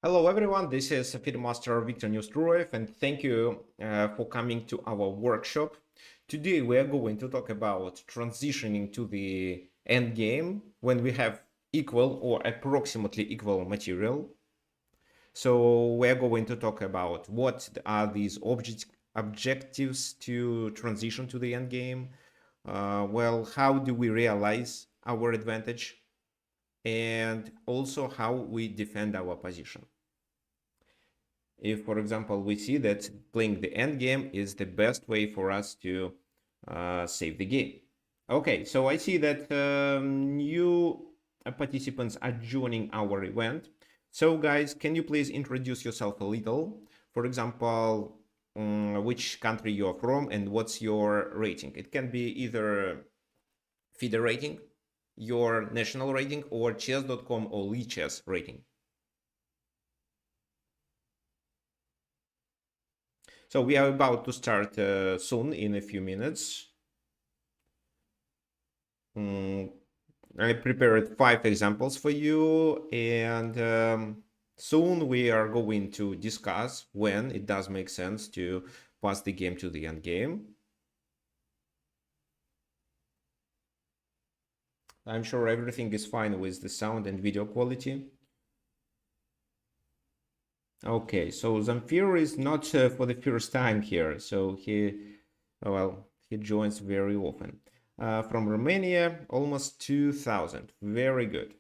Hello everyone, this is Master Viktor Neustroev and thank you for coming to our workshop. Today we are going to talk about transitioning to the end game when we have equal or approximately equal material. So we are going to talk about what are these objectives to transition to the end game. Well, how do we realize our advantage, and also how we defend our position. If, for example, we see that playing the end game is the best way for us to save the game. Okay, so I see that new participants are joining our event. So guys, can you please introduce yourself a little? For example, which country you're from and what's your rating? It can be either FIDE rating, your national rating, or chess.com or Lichess rating. So we are about to start soon in a few minutes. I prepared 5 examples for you, and soon we are going to discuss when it does make sense to pass the game to the end game. I'm sure everything is fine with the sound and video quality. Okay, so Zamfir is not for the first time here, so he joins very often. From Romania, almost 2,000. Very good.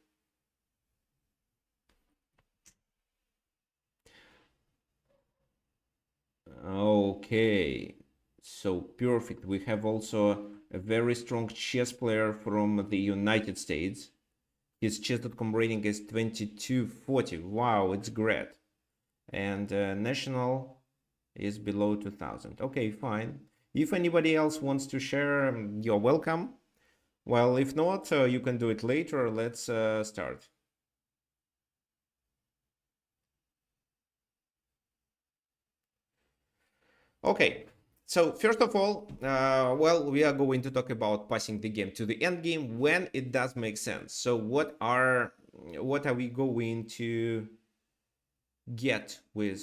Okay, so perfect. We have also a very strong chess player from the United States. His chess.com rating is 2240. Wow, it's great. And national is below 2000. Okay, fine. If anybody else wants to share, you're welcome. Well, if not, you can do it later. Let's start. Okay, so first of all, well, we are going to talk about passing the game to the end game when it does make sense. So what are we going to get with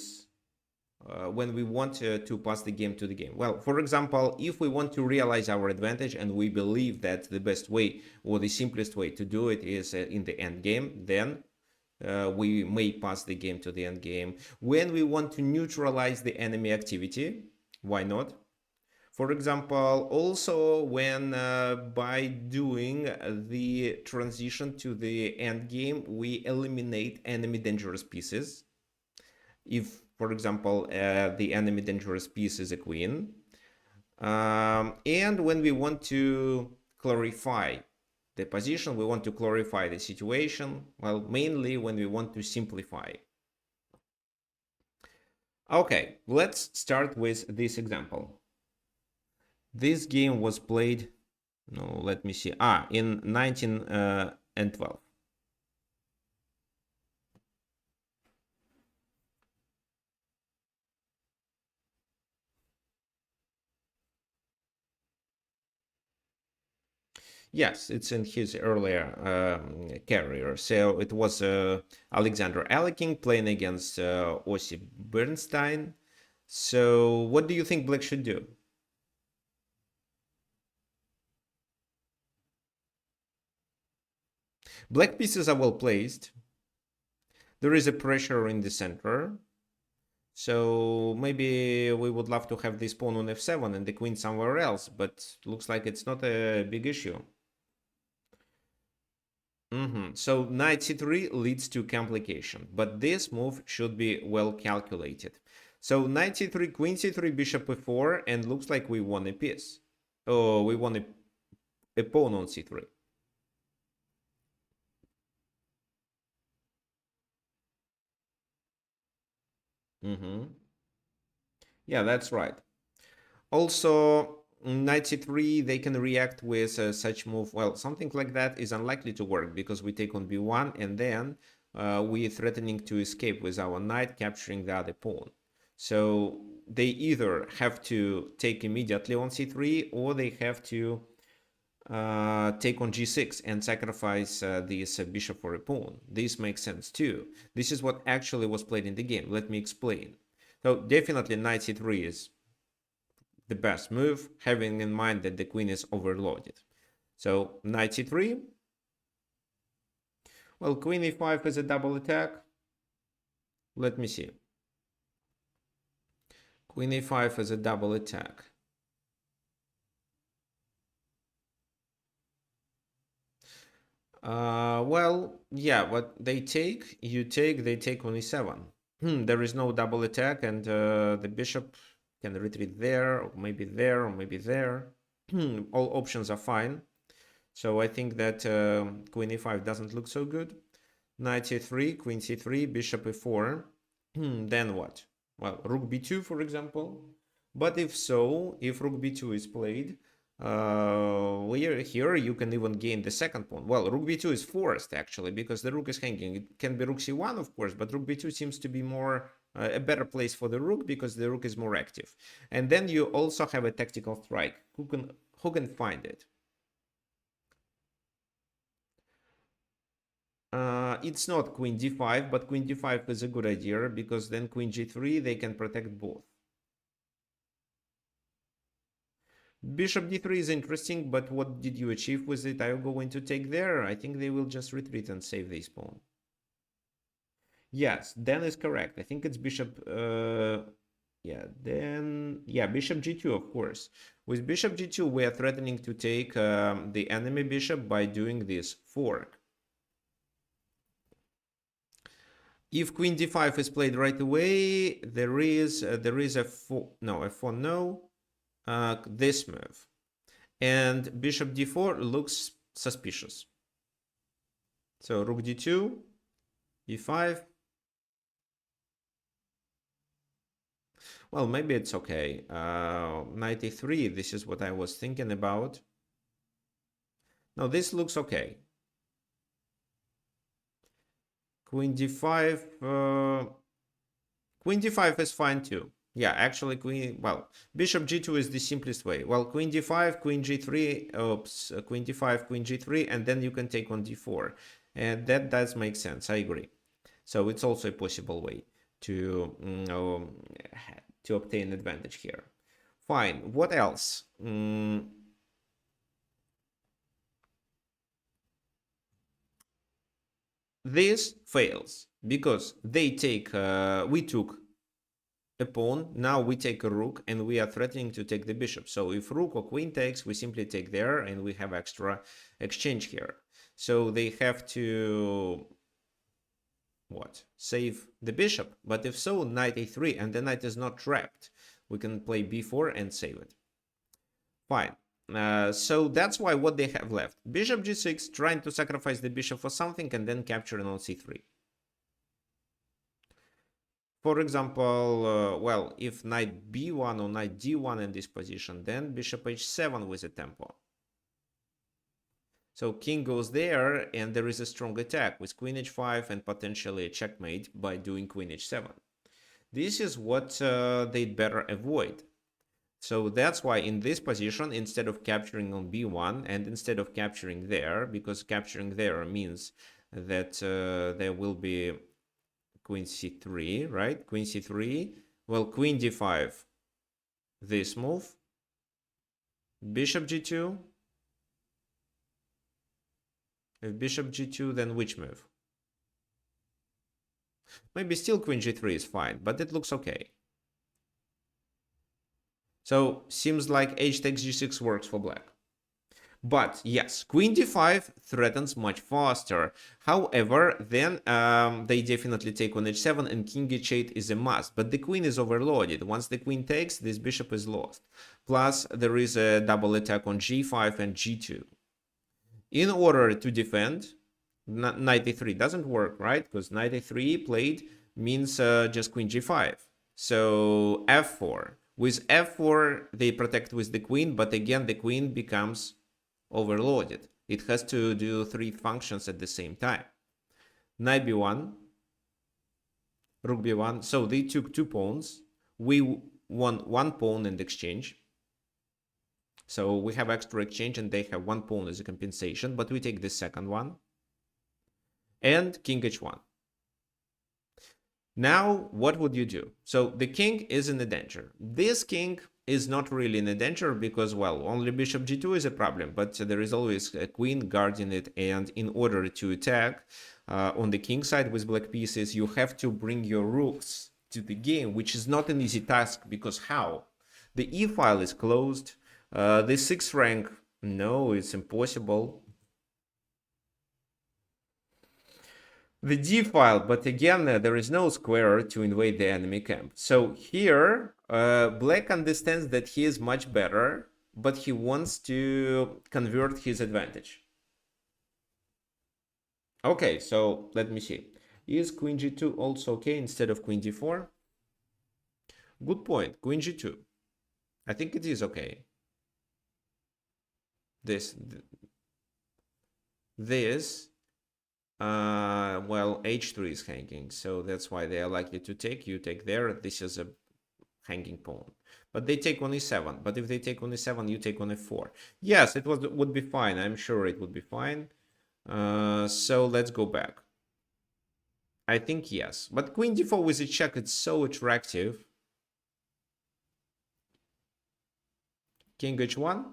when we want to pass the game to the game? Well, for example, if we want to realize our advantage and we believe that the best way or the simplest way to do it is in the end game, then we may pass the game to the end game. When we want to neutralize the enemy activity, why not? For example, also when by doing the transition to the end game, we eliminate enemy dangerous pieces. If, for example, the enemy dangerous piece is a queen. And when we want to clarify the position, we want to clarify the situation, well, mainly when we want to simplify. Okay, let's start with this example. This game was played, no, let me see, in 1912. Yes, it's in his earlier career. So it was Alexander Alekhine playing against Osip Bernstein. So what do you think Black should do? Black pieces are well placed. There is a pressure in the center. So maybe we would love to have this pawn on f7 and the queen somewhere else, but looks like it's not a big issue. So knight c3 leads to complication, but this move should be well calculated. So knight c3, queen c3, bishop e4, and looks like we won a piece. Oh, we won a pawn on c3. Yeah, that's right. Also, knight c3, they can react with such move. Well, something like that is unlikely to work because we take on b1 and then we're threatening to escape with our knight, capturing the other pawn. So they either have to take immediately on c3 or they have to take on g6 and sacrifice this bishop for a pawn. This makes sense too. This is what actually was played in the game. Let me explain. So definitely knight c3 is the best move, having in mind that the queen is overloaded. So knight c3. Well, queen e5 is a double attack. Let me see. Queen e5 is a double attack. Well, yeah, but they take, you take, they take on e7. There is no double attack, and the bishop can retreat there, or maybe there, or maybe there. All options are fine. So I think that queen e5 doesn't look so good. Knight c3, queen c3, bishop e4. Then what? Well, rook b2, for example. But if so, if rook b2 is played, here you can even gain the second pawn. Well, rook b2 is forced, actually, because the rook is hanging. It can be rook c1, of course, but rook b2 seems to be more a better place for the rook because the rook is more active. And then you also have a tactical strike. Who can find it? It's not queen d5, but queen d5 is a good idea because then queen g3, they can protect both. Bishop d3 is interesting, but what did you achieve with it? Are you going to take there? I think they will just retreat and save this pawn. Yes, then is correct. I think it's bishop... bishop g2, of course. With bishop g2, we are threatening to take the enemy bishop by doing this fork. If queen d5 is played right away, there is a f4 no, this move, and bishop d4 looks suspicious. So rook d2, e5. Well, maybe it's okay. Knight e3. This is what I was thinking about. No, this looks okay. Queen d5. Queen d5 is fine too. Yeah, actually, bishop g2 is the simplest way. Well, queen d5, queen g3, queen d5, queen g3, and then you can take on d4. And that does make sense, I agree. So it's also a possible way to obtain advantage here. Fine, what else? This fails because they take, we took a pawn, now we take a rook and we are threatening to take the bishop. So if rook or queen takes, we simply take there and we have extra exchange here. So they have to save the bishop. But if so, knight a3 and the knight is not trapped. We can play b4 and save it. Fine. So that's why what they have left. Bishop g6, trying to sacrifice the bishop for something and then capturing on c3. For example, well, if knight b1 or knight d1 in this position, then bishop h7 with a tempo. So king goes there, and there is a strong attack with queen h5 and potentially a checkmate by doing queen h7. This is what they'd better avoid. So that's why in this position, instead of capturing on b1 and instead of capturing there, because capturing there means that there will be queen c3, right? Queen c3. Well, queen d5, this move. Bishop g2. If bishop g2, then which move? Maybe still queen g3 is fine, but it looks okay. So seems like h takes g6 works for black. But yes, queen d5 threatens much faster. However, then they definitely take on h7 and king h8 is a must. But the queen is overloaded. Once the queen takes, this bishop is lost. Plus, there is a double attack on g5 and g2. In order to defend, knight a3 doesn't work, right? Because knight a3 played means just queen g5. So f4. With f4, they protect with the queen, but again, the queen becomes overloaded. It has to do 3 functions at the same time. Knight b1, rook b1. So they took 2 pawns. We won 1 pawn in exchange. So we have extra exchange and they have one pawn as a compensation, but we take the second one. And king h1. Now, what would you do? So the king is in a danger. This king is not really in a danger because, well, only bishop g2 is a problem, but there is always a queen guarding it. And in order to attack on the king side with black pieces, you have to bring your rooks to the game, which is not an easy task because how? The e file is closed. The 6th rank, no, it's impossible. The d file, but again, there is no square to invade the enemy camp. So here, black understands that he is much better, but he wants to convert his advantage. Okay, so let me see. Is queen g2 also okay instead of queen d4? Good point, queen g2. I think it is okay. This. Well, h3 is hanging, so that's why they are likely to take. You take there. This is a hanging pawn. But they take on e7. But if they take on e7, you take on e4. Yes, it would be fine. I'm sure it would be fine. So let's go back. I think yes. But queen d4 with a check, it's so attractive. King h1.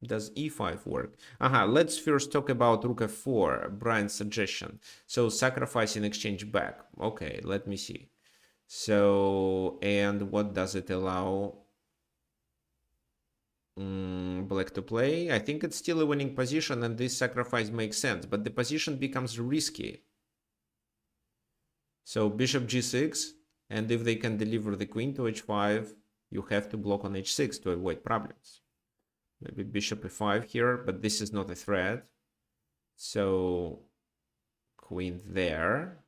Does e5 work? Let's first talk about rook f4, Brian's suggestion. So sacrifice in exchange back. Okay, let me see. So, and what does it allow black to play? I think it's still a winning position and this sacrifice makes sense, but the position becomes risky. So bishop g6, and if they can deliver the queen to h5, you have to block on h6 to avoid problems. Maybe bishop e5 here, but this is not a threat. So queen there.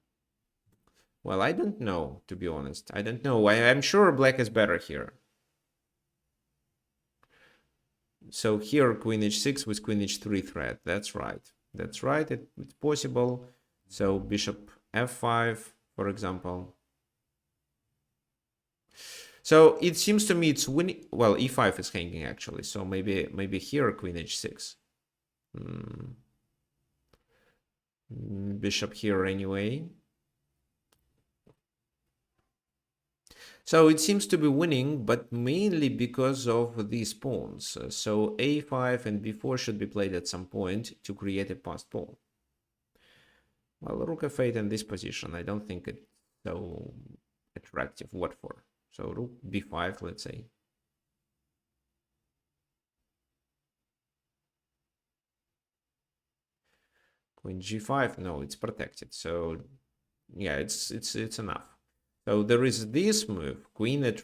Well, I don't know, to be honest. I don't know. I'm sure black is better here. So here queen h6 with queen h3 threat. That's right. That's right. It's possible. So bishop f5, for example. So it seems to me it's winning. Well, e5 is hanging actually. So maybe here queen h6. Bishop here anyway. So it seems to be winning, but mainly because of these pawns. So a5 and b4 should be played at some point to create a passed pawn. Well, rook f8 in this position, I don't think it's so attractive. What for? So rook b5, let's say. Queen g5, no, it's protected. So yeah, it's enough. So there is this move, queen at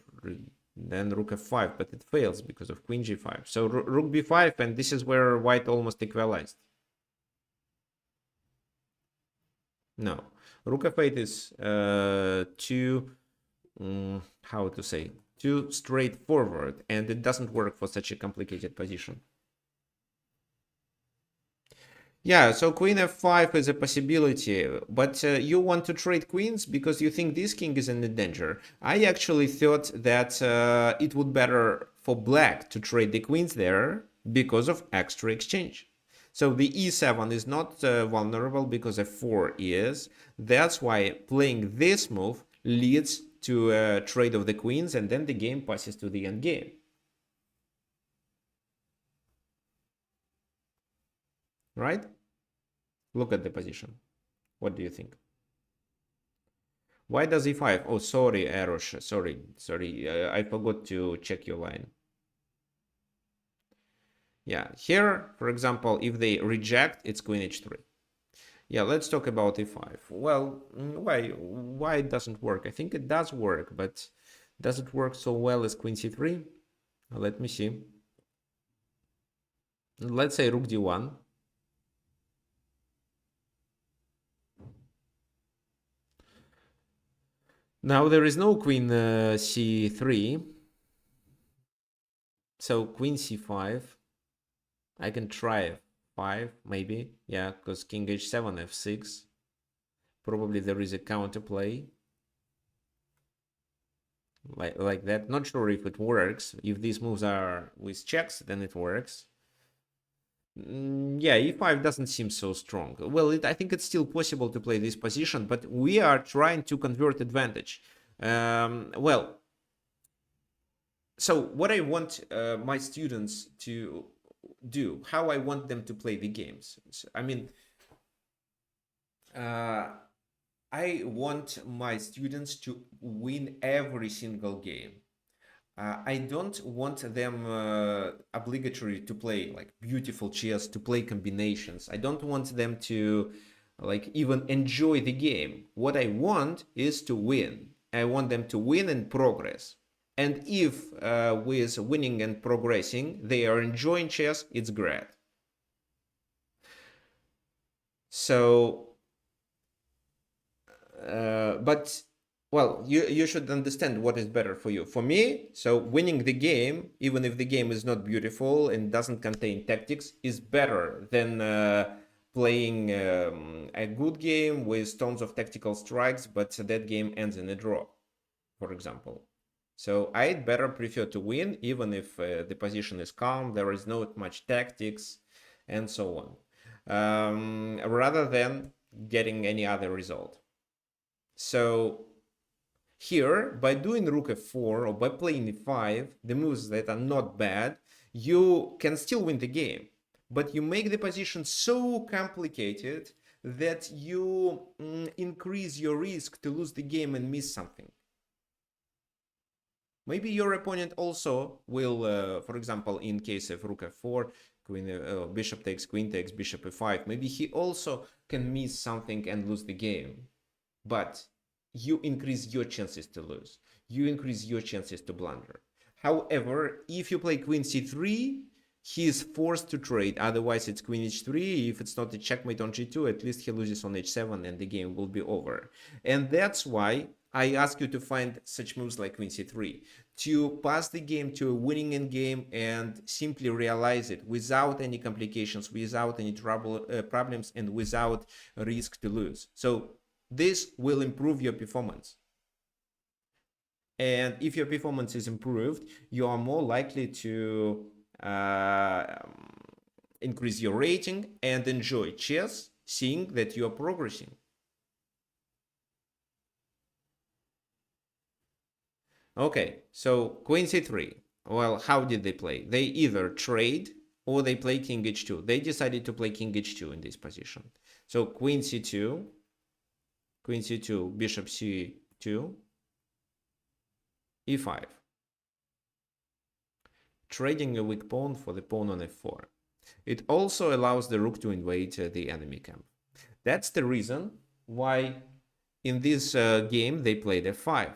then rook f5, but it fails because of queen g5. So rook b5, and this is where white almost equalized. No, rook f8 is too, how to say, too straightforward, and it doesn't work for such a complicated position. Yeah, so queen f5 is a possibility, but you want to trade queens because you think this king is in the danger. I actually thought that it would better for black to trade the queens there because of extra exchange. So the e7 is not vulnerable because f4 is. That's why playing this move leads to a trade of the queens, and then the game passes to the end game. Right? Look at the position. What do you think? Why does e5? Oh, sorry, Erosh. Sorry. I forgot to check your line. Yeah, here, for example, if they reject, it's queen h3. Yeah, let's talk about e5. Well, why it doesn't work? I think it does work, but does it work so well as queen c3? Let me see. Let's say rook d1. Now there is no queen c3. So queen c5. I can try f5, maybe. Yeah, because king h7, f6. Probably there is a counterplay. like that. Not sure if it works. If these moves are with checks, then it works. Yeah, e5 doesn't seem so strong. Well, I think it's still possible to play this position, but we are trying to convert advantage. Well, so what I want my students to do, how I want them to play the games. I mean, uh, I want my students to win every single game. I don't want them obligatory to play like beautiful chess, to play combinations. I don't want them to like even enjoy the game. What I want is to win. I want them to win and progress. And if with winning and progressing they are enjoying chess, it's great. So, but well, you should understand what is better for you. For me, so winning the game, even if the game is not beautiful and doesn't contain tactics, is better than playing a good game with tons of tactical strikes, but that game ends in a draw, for example. So I'd better prefer to win, even if the position is calm, there is not much tactics, and so on, rather than getting any other result. So here, by doing rook f4 or by playing e5, the moves that are not bad, you can still win the game. But you make the position so complicated that you increase your risk to lose the game and miss something. Maybe your opponent also will, for example, in case of rook f4, bishop takes, queen takes, bishop e5, maybe he also can miss something and lose the game. But you increase your chances to lose. You increase your chances to blunder. However, if you play queen c3, he is forced to trade. Otherwise, it's queen h3. If it's not a checkmate on g2, at least he loses on h7 and the game will be over. And that's why I ask you to find such moves like queen c3, to pass the game to a winning endgame and simply realize it without any complications, without any problems, and without risk to lose. So this will improve your performance. And if your performance is improved, you are more likely to increase your rating and enjoy chess, seeing that you are progressing. Okay, so queen c3. Well, how did they play? They either trade or they play king h2. They decided to play king h2 in this position. So queen c2, bishop c2, e5. Trading a weak pawn for the pawn on f4. It also allows the rook to invade the enemy camp. That's the reason why in this game they played f5.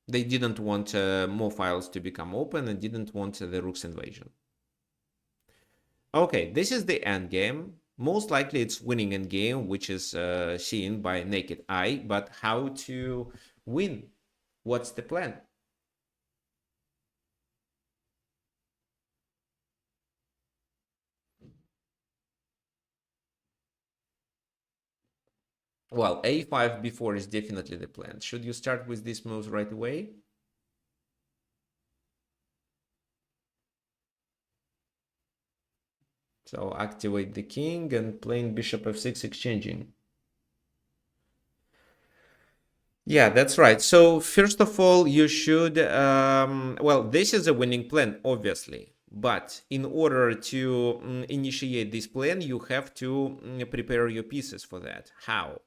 They didn't want more files to become open and didn't want the rook's invasion. Okay, this is the endgame. Most likely it's winning endgame, which is seen by naked eye, but how to win? What's the plan? Well, a5 before is definitely the plan. Should you start with these moves right away? So activate the king and playing bishop f6 exchanging. Yeah, that's right. So first of all, you should, well, this is a winning plan, obviously. But in order to initiate this plan, you have to prepare your pieces for that. How?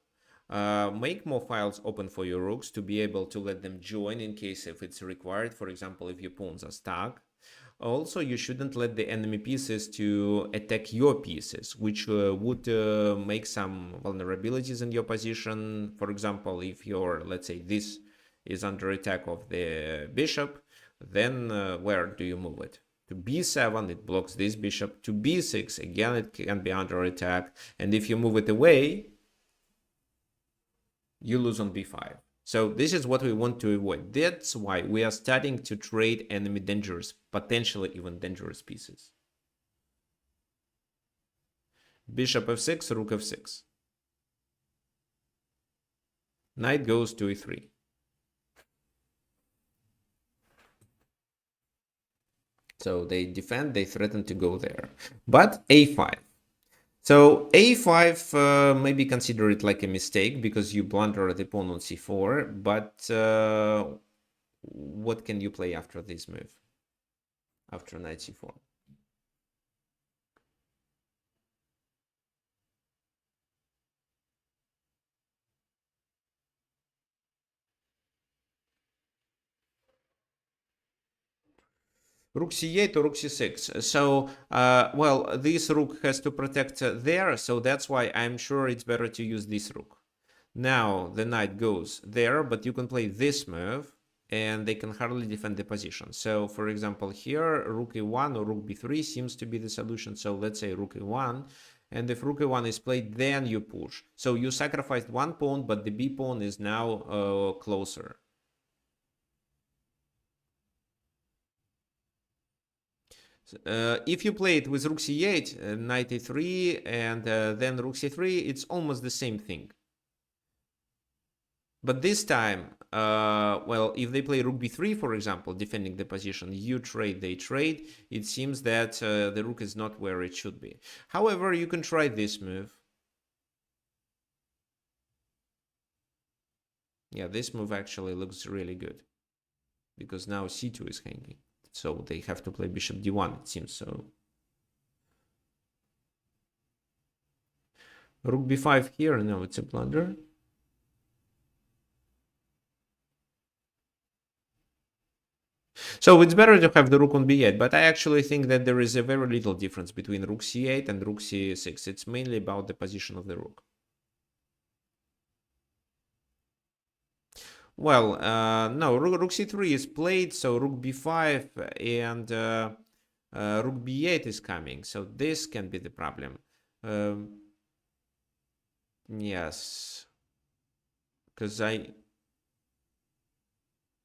Make more files open for your rooks to be able to let them join in case if it's required. For example, if your pawns are stuck. Also, you shouldn't let the enemy pieces to attack your pieces, which would make some vulnerabilities in your position. For example, if your, let's say, this is under attack of the bishop, then where do you move it? To b7, it blocks this bishop. To b6, again, it can be under attack. And if you move it away, you lose on b5. So this is what we want to avoid. That's why we are starting to trade enemy dangerous, potentially even dangerous pieces. Bishop f6, rook f6. Knight goes to e3. So they defend, they threaten to go there. But a5. So a5, maybe consider it like a mistake because you blunder the pawn on c4. But what can you play after this move? After knight c4. Rook c8 or rook c6. So, well, this rook has to protect there, so that's why I'm sure it's better to use this rook. Now the knight goes there, but you can play this move, and they can hardly defend the position. So, for example, here, rook e1 or rook b3 seems to be the solution. So let's say rook e1, and if rook e1 is played, then you push. So you sacrificed one pawn, but the b pawn is now closer. If you play it with rook c8, knight e3, and then rook c3, it's almost the same thing. But this time, well, if they play rook b3, for example, defending the position, you trade, they trade, it seems that the rook is not where it should be. However, you can try this move. Yeah, this move actually looks really good because now c2 is hanging. So they have to play bishop d1, it seems so. Rook b5 here, no, it's a blunder. So it's better to have the rook on b8, but I actually think that there is a very little difference between rook c8 and rook c6. It's mainly about the position of the rook. Well, no, rook c3 is played, so rook b5 and rook b8 is coming. So this can be the problem. Yes, because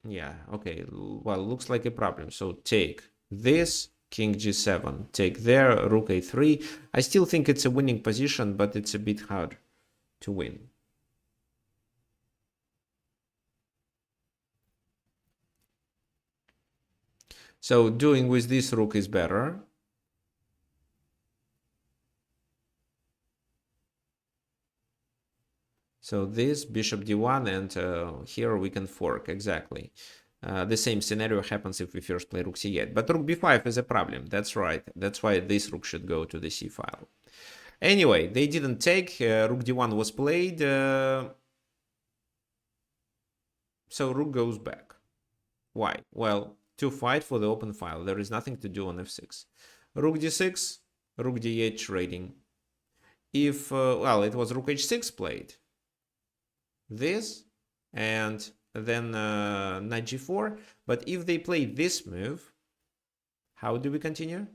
yeah, okay, well, looks like a problem. So take this, king g7, take there, rook a3. I still think it's a winning position, but it's a bit hard to win. So doing with this rook is better. So this bishop d1, and here we can fork exactly. The same scenario happens if we first play rook c8, but rook b5 is a problem. That's right. That's why this rook should go to the c file. Anyway, they didn't take. Rook d1 was played. So rook goes back. Why? Well, to fight for the open file. There is nothing to do on f6. Rook d6, rook d8 trading. If, well, it was rook h6 played. This, and then knight g4. But if they play this move, how do we continue?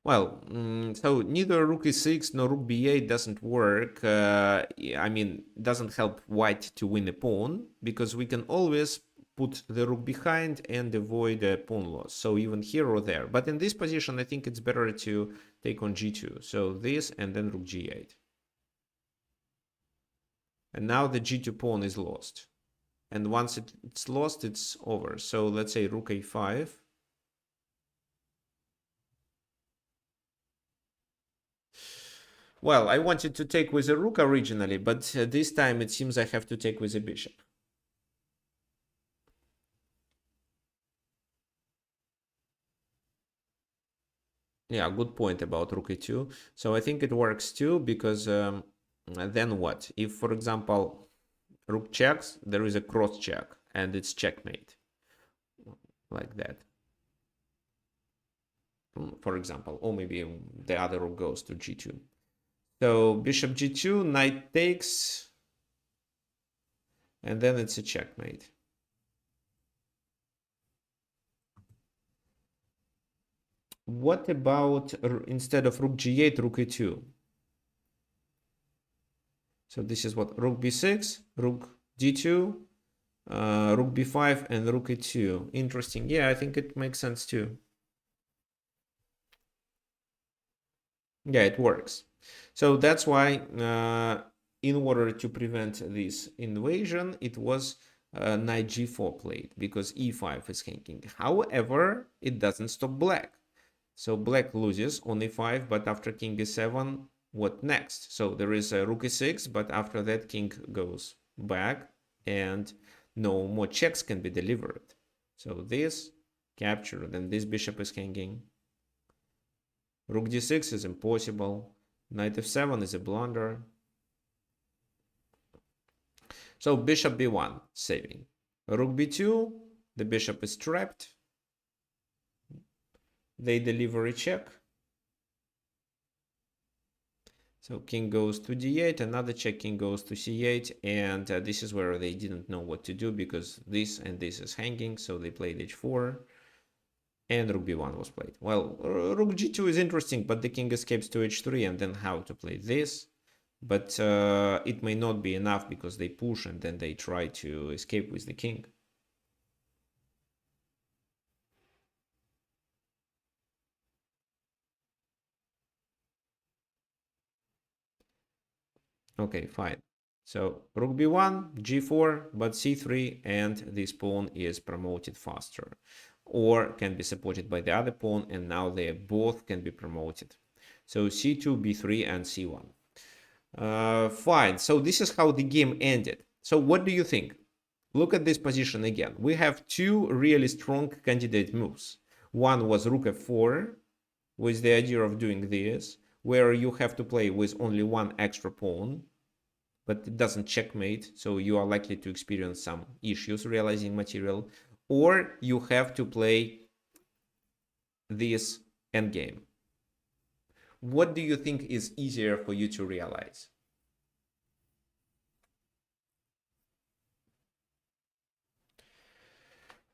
Well, so neither rook e6 nor rook b8 doesn't work. I mean, doesn't help white to win a pawn because we can always put the rook behind and avoid a pawn loss. So even here or there. But in this position, I think it's better to take on g2. So this and then rook g8. And now the g2 pawn is lost. And once it's lost, it's over. So let's say rook a5. Well, I wanted to take with a rook originally, but this time it seems I have to take with a bishop. Yeah, good point about rook e2. So I think it works too, because then what? If, for example, rook checks, there is a cross check, and it's checkmate. Like that. For example, or maybe the other rook goes to g2. So bishop g2, knight takes, and then it's a checkmate. What about instead of rook g8, rook e2? So this is what rook b6, rook d2, rook b5, and rook e2. Interesting. Yeah, I think it makes sense too. Yeah, it works. So that's why, in order to prevent this invasion, it was knight g4 played, because e5 is hanging. However, it doesn't stop black. So black loses on e5, but after king e7, what next? So there is a rook e6, but after that king goes back and no more checks can be delivered. So this captured and this bishop is hanging. Rook d6 is impossible. Knight f7 is a blunder. So bishop b1 saving. Rook b2, the bishop is trapped. They deliver a check. So king goes to d8, another check, king goes to c8, and this is where they didn't know what to do because this and this is hanging, so they played h4, and rook b1 was played. Well, rook g2 is interesting, but the king escapes to h3, and then how to play this? But it may not be enough because they push and then they try to escape with the king. Okay, fine. So rook b1, g4, but c3, and this pawn is promoted faster, or can be supported by the other pawn, and now they both can be promoted. So c2, b3, and c1. Fine. So this is how the game ended. So what do you think? Look at this position again. We have two really strong candidate moves. One was rook f4, with the idea of doing this, where you have to play with only one extra pawn, but it doesn't checkmate, so you are likely to experience some issues realizing material, or you have to play this endgame. What do you think is easier for you to realize?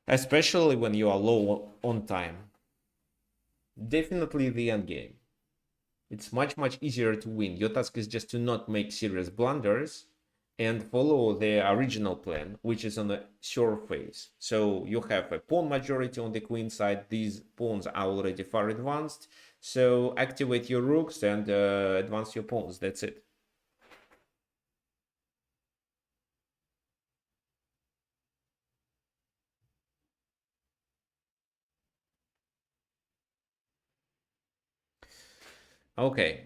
Especially when you are low on time. Definitely the endgame. It's much easier to win. Your task is just to not make serious blunders and follow the original plan, which is on the sure phase. So you have a pawn majority on the queen side. These pawns are already far advanced. So activate your rooks and advance your pawns. That's it. Okay,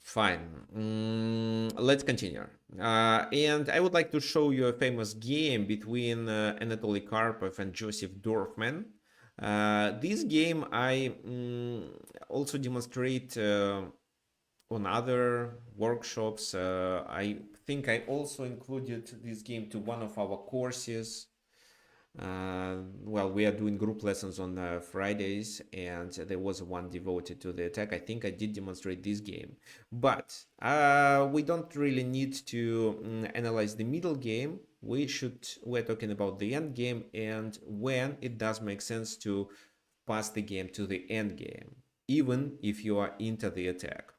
fine. Let's continue. And I would like to show you a famous game between Anatoly Karpov and Joseph Dorfman. This game I also demonstrate on other workshops. I think I also included this game to one of our courses. Well, we are doing group lessons on Fridays, and there was one devoted to the attack. I think I did demonstrate this game, but we don't really need to analyze the middle game. We're talking about the end game and when it does make sense to pass the game to the end game, even if you are into the attack.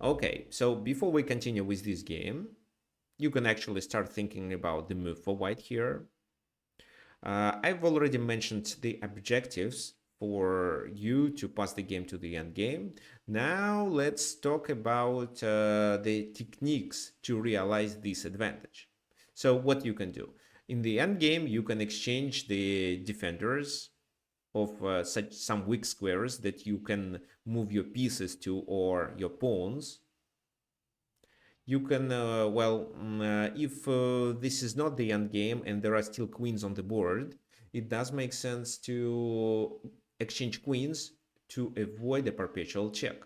Okay, so before we continue with this game, you can actually start thinking about the move for white here. I've already mentioned the objectives for you to pass the game to the end game. Now let's talk about the techniques to realize this advantage. So what you can do. In the end game, you can exchange the defenders of such some weak squares that you can move your pieces to or your pawns. You can, if this is not the end game and there are still queens on the board, it does make sense to exchange queens to avoid a perpetual check.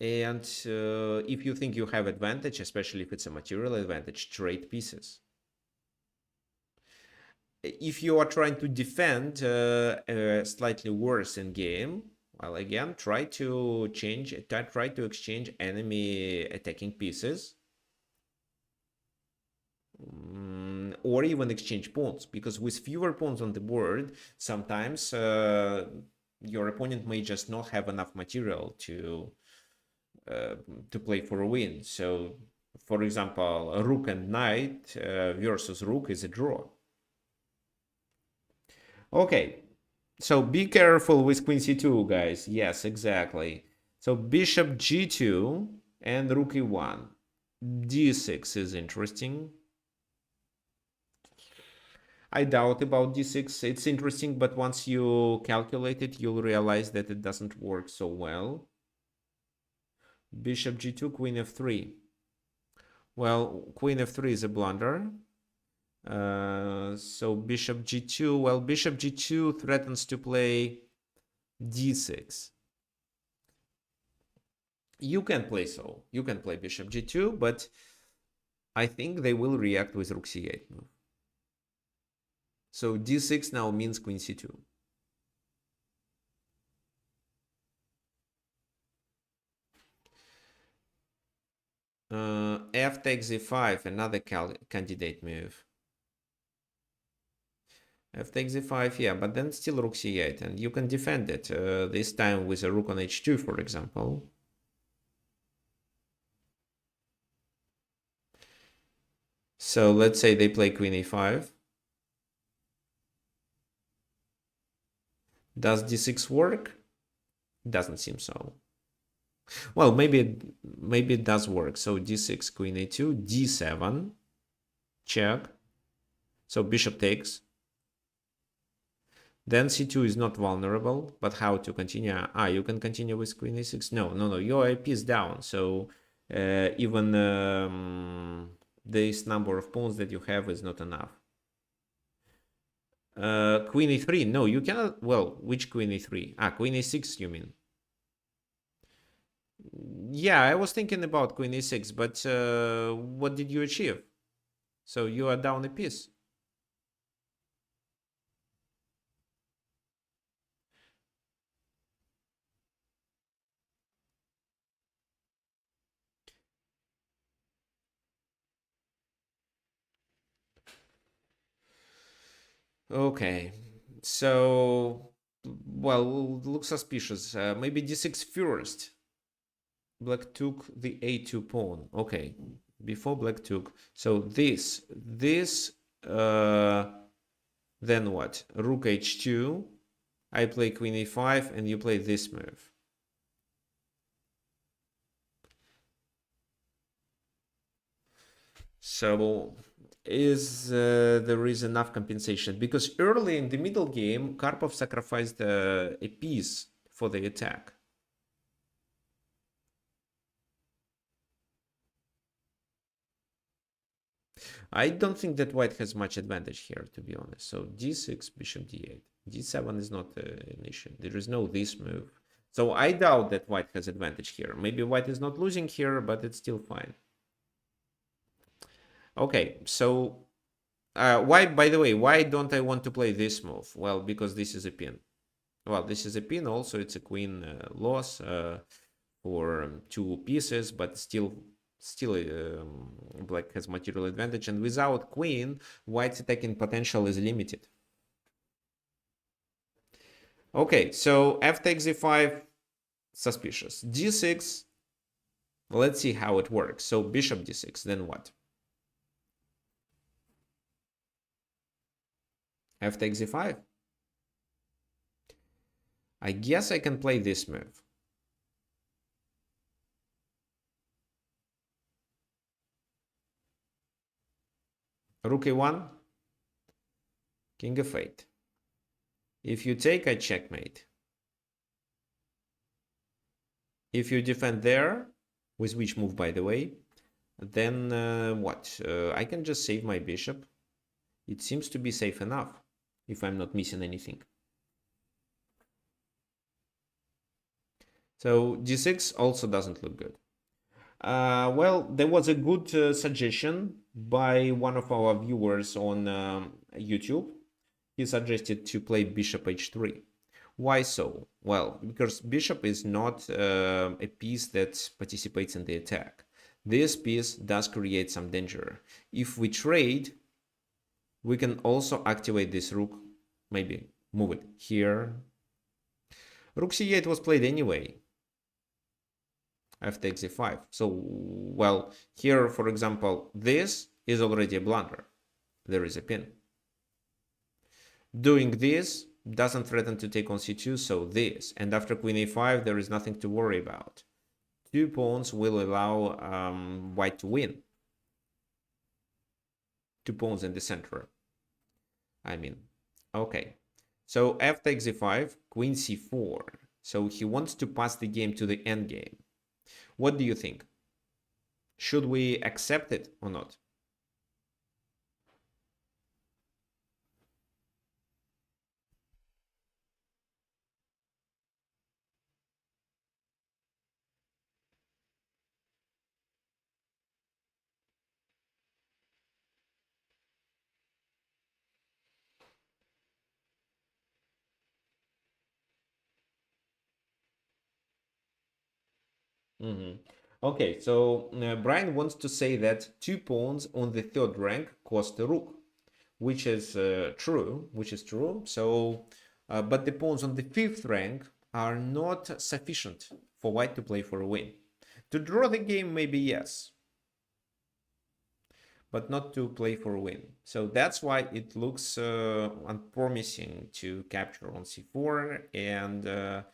And if you think you have advantage, especially if it's a material advantage, trade pieces. If you are trying to defend slightly worse in game, well, again, try to exchange enemy attacking pieces, or even exchange pawns, because with fewer pawns on the board, sometimes your opponent may just not have enough material to play for a win. So, for example, rook and knight versus rook is a draw. Okay, so be careful with queen c2, guys. Yes, exactly. So bishop g2 and rook e1. d6 is interesting. I doubt about d6. It's interesting, but once you calculate it, you'll realize that it doesn't work so well. Bishop g2, queen f3. Well, queen f3 is a blunder. So bishop g2. Well, bishop g2 threatens to play d6. You can play so. You can play bishop g2, but I think they will react with rook c8 move. So d6 now means queen c2. F takes e5, another candidate move. F takes e5, yeah, but then still rook c8, and you can defend it, this time with a rook on h2, for example. So let's say they play queen e5. Does d6 work? Doesn't seem so. Well, maybe it does work. So d6, queen a2, d7, check. So bishop takes. Then c2 is not vulnerable, but how to continue? You can continue with queen a6. No, your IP is down. So even this number of pawns that you have is not enough. Queen e3. No, you cannot. Well, which queen e3? Queen a6, you mean? Yeah, I was thinking about queen e6, but what did you achieve? So you are down a piece. Okay, so, well, looks suspicious. Maybe d6 first. Black took the a2 pawn. Okay, before black took. So this, then what? Rook h2. I play queen e5, and you play this move. So there is enough compensation? Because early in the middle game, Karpov sacrificed a piece for the attack. I don't think that white has much advantage here, to be honest. So d6, bishop d8. d7 is not an issue. There is no this move. So I doubt that white has advantage here. Maybe white is not losing here, but it's still fine. Okay, so why, by the way, why don't I want to play this move? Well, because this is a pin. Well, this is a pin. Also, it's a queen loss for two pieces, but still black has material advantage. And without queen, white's attacking potential is limited. Okay, so f takes e5, suspicious. d6, let's see how it works. So bishop d6, then what? F takes e5. I guess I can play this move. Rook e1, king f8. If you take, I checkmate. If you defend there, with which move, by the way, then what? I can just save my bishop. It seems to be safe enough, if I'm not missing anything. So d6 also doesn't look good. Well, there was a good suggestion by one of our viewers on YouTube. He suggested to play bishop h3. Why so? Well, because bishop is not a piece that participates in the attack. This piece does create some danger. If we trade, we can also activate this rook, maybe move it here. Rook c8 was played anyway. F takes e5. So, well, here, for example, this is already a blunder. There is a pin. Doing this doesn't threaten to take on c2, so this. And after queen a5, there is nothing to worry about. Two pawns will allow white to win. Two pawns in the center. I mean, okay. So f takes e5, queen c4. So he wants to pass the game to the endgame. What do you think? Should we accept it or not? Okay, so Brian wants to say that two pawns on the third rank cost a rook, which is true, So, but the pawns on the fifth rank are not sufficient for white to play for a win. To draw the game, maybe yes, but not to play for a win. So that's why it looks unpromising to capture on c4 and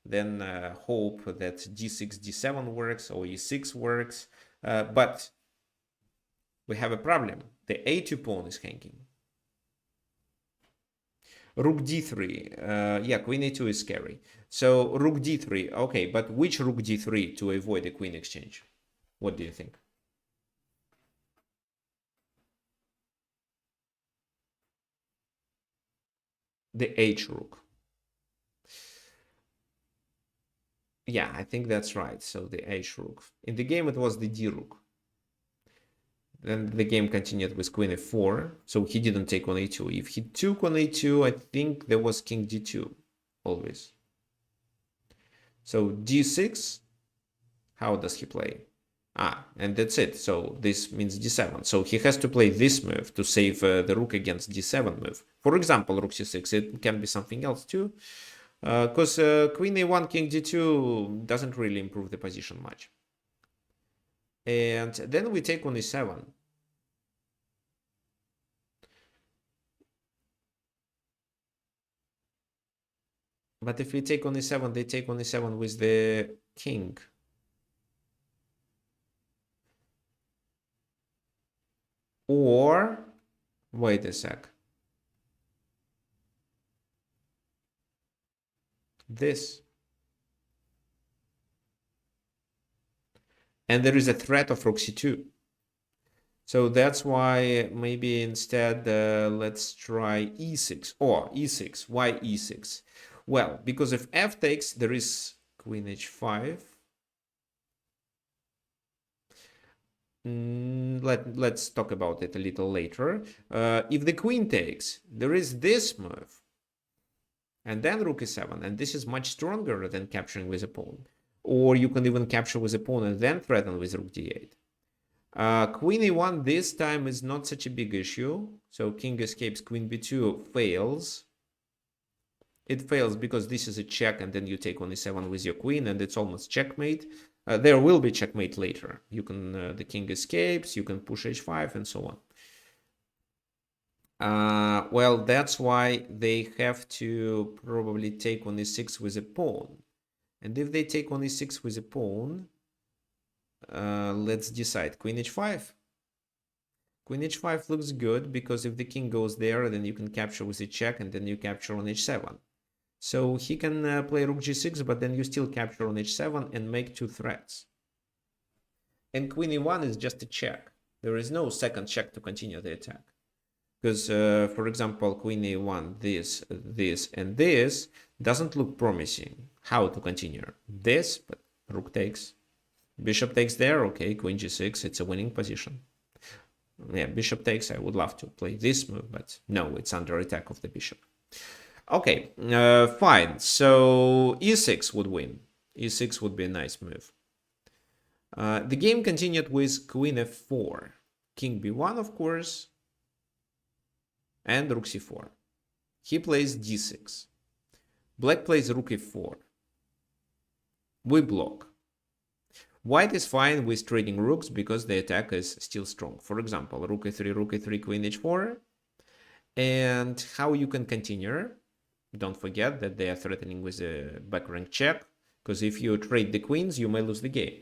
then hope that d6, d7 works or e6 works. But we have a problem. The a2 pawn is hanging. Rook d3. Yeah, queen a2 is scary. So rook d3. Okay, but which rook d3 to avoid a queen exchange? What do you think? The h rook. Yeah, I think that's right. So the h rook. In the game, it was the d rook. Then the game continued with queen f4, so he didn't take on a2. If he took on a2, I think there was king d2 always. So d6, how does he play? And that's it. So this means d7. So he has to play this move to save the rook against d7 move. For example, rook c6. It can be something else too. Because queen a1, king d2 doesn't really improve the position much. And then we take on e7. But if we take on e7, they take on e7 with the king. Or, wait a sec. This. And there is a threat of rook c2. So that's why maybe instead let's try e6 or e6. Why e6? Well, because if f takes, there is queen h5. Let's talk about it a little later. If the queen takes, there is this move. And then rook e7. And this is much stronger than capturing with a pawn. Or you can even capture with a pawn and then threaten with rook d8. Queen e1 this time is not such a big issue. So king escapes, queen b2 fails. It fails because this is a check and then you take on e7 with your queen and it's almost checkmate. There will be checkmate later. You can, the king escapes, you can push h5 and so on. Well, that's why they have to probably take on e6 with a pawn. And if they take on e6 with a pawn, let's decide. Queen h5. Queen h5 looks good because if the king goes there, then you can capture with a check and then you capture on h7. So he can play rook g6, but then you still capture on h7 and make two threats. And queen e1 is just a check. There is no second check to continue the attack. Because, for example, queen a1, this, and this doesn't look promising. How to continue? This, but rook takes. Bishop takes there, okay, queen g6, it's a winning position. Yeah, bishop takes, I would love to play this move, but no, it's under attack of the bishop. Okay, fine, so e6 would win. E6 would be a nice move. The game continued with queen f4, king b1, of course, and rook c4. He plays d6. Black plays rook e4. we block. White is fine with trading rooks because the attack is still strong. For example, rook e3, queen h4. And how you can continue? Don't forget that they are threatening with a back rank check, because if you trade the queens, you may lose the game.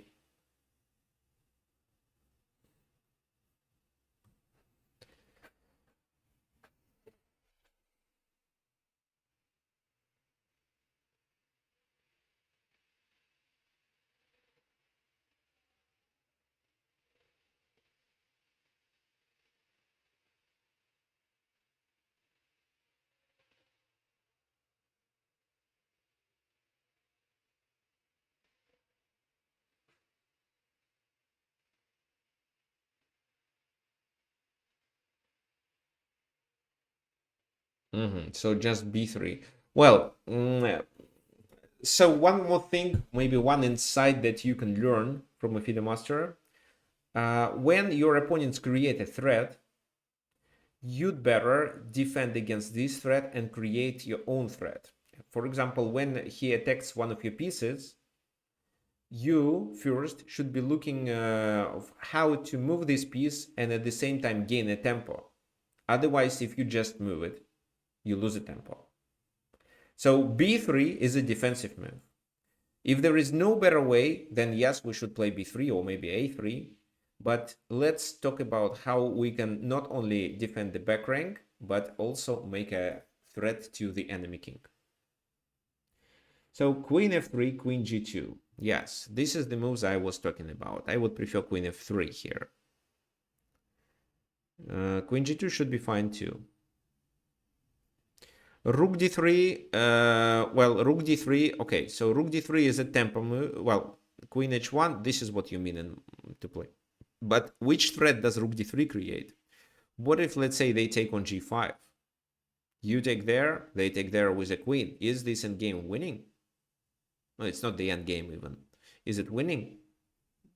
So just b3. Well, so one more thing, maybe one insight that you can learn from a FIDE master. When your opponents create a threat, you'd better defend against this threat and create your own threat. For example, when he attacks one of your pieces, you first should be looking of how to move this piece and at the same time gain a tempo. Otherwise, if you just move it, you lose a tempo. So b3 is a defensive move. If there is no better way, then yes, we should play b3 or maybe a3. But let's talk about how we can not only defend the back rank, but also make a threat to the enemy king. So queen f3, queen g2. Yes, this is the moves I was talking about. I would prefer queen f3 here. Queen g2 should be fine too. Rook d3, rook d3, okay, so rook d3 is a tempo move. Well, queen h1, this is what you mean to play. But which threat does rook d3 create? What if, let's say, they take on g5? You take there, they take there with a queen. Is this endgame winning? No, it's not the endgame even. Is it winning?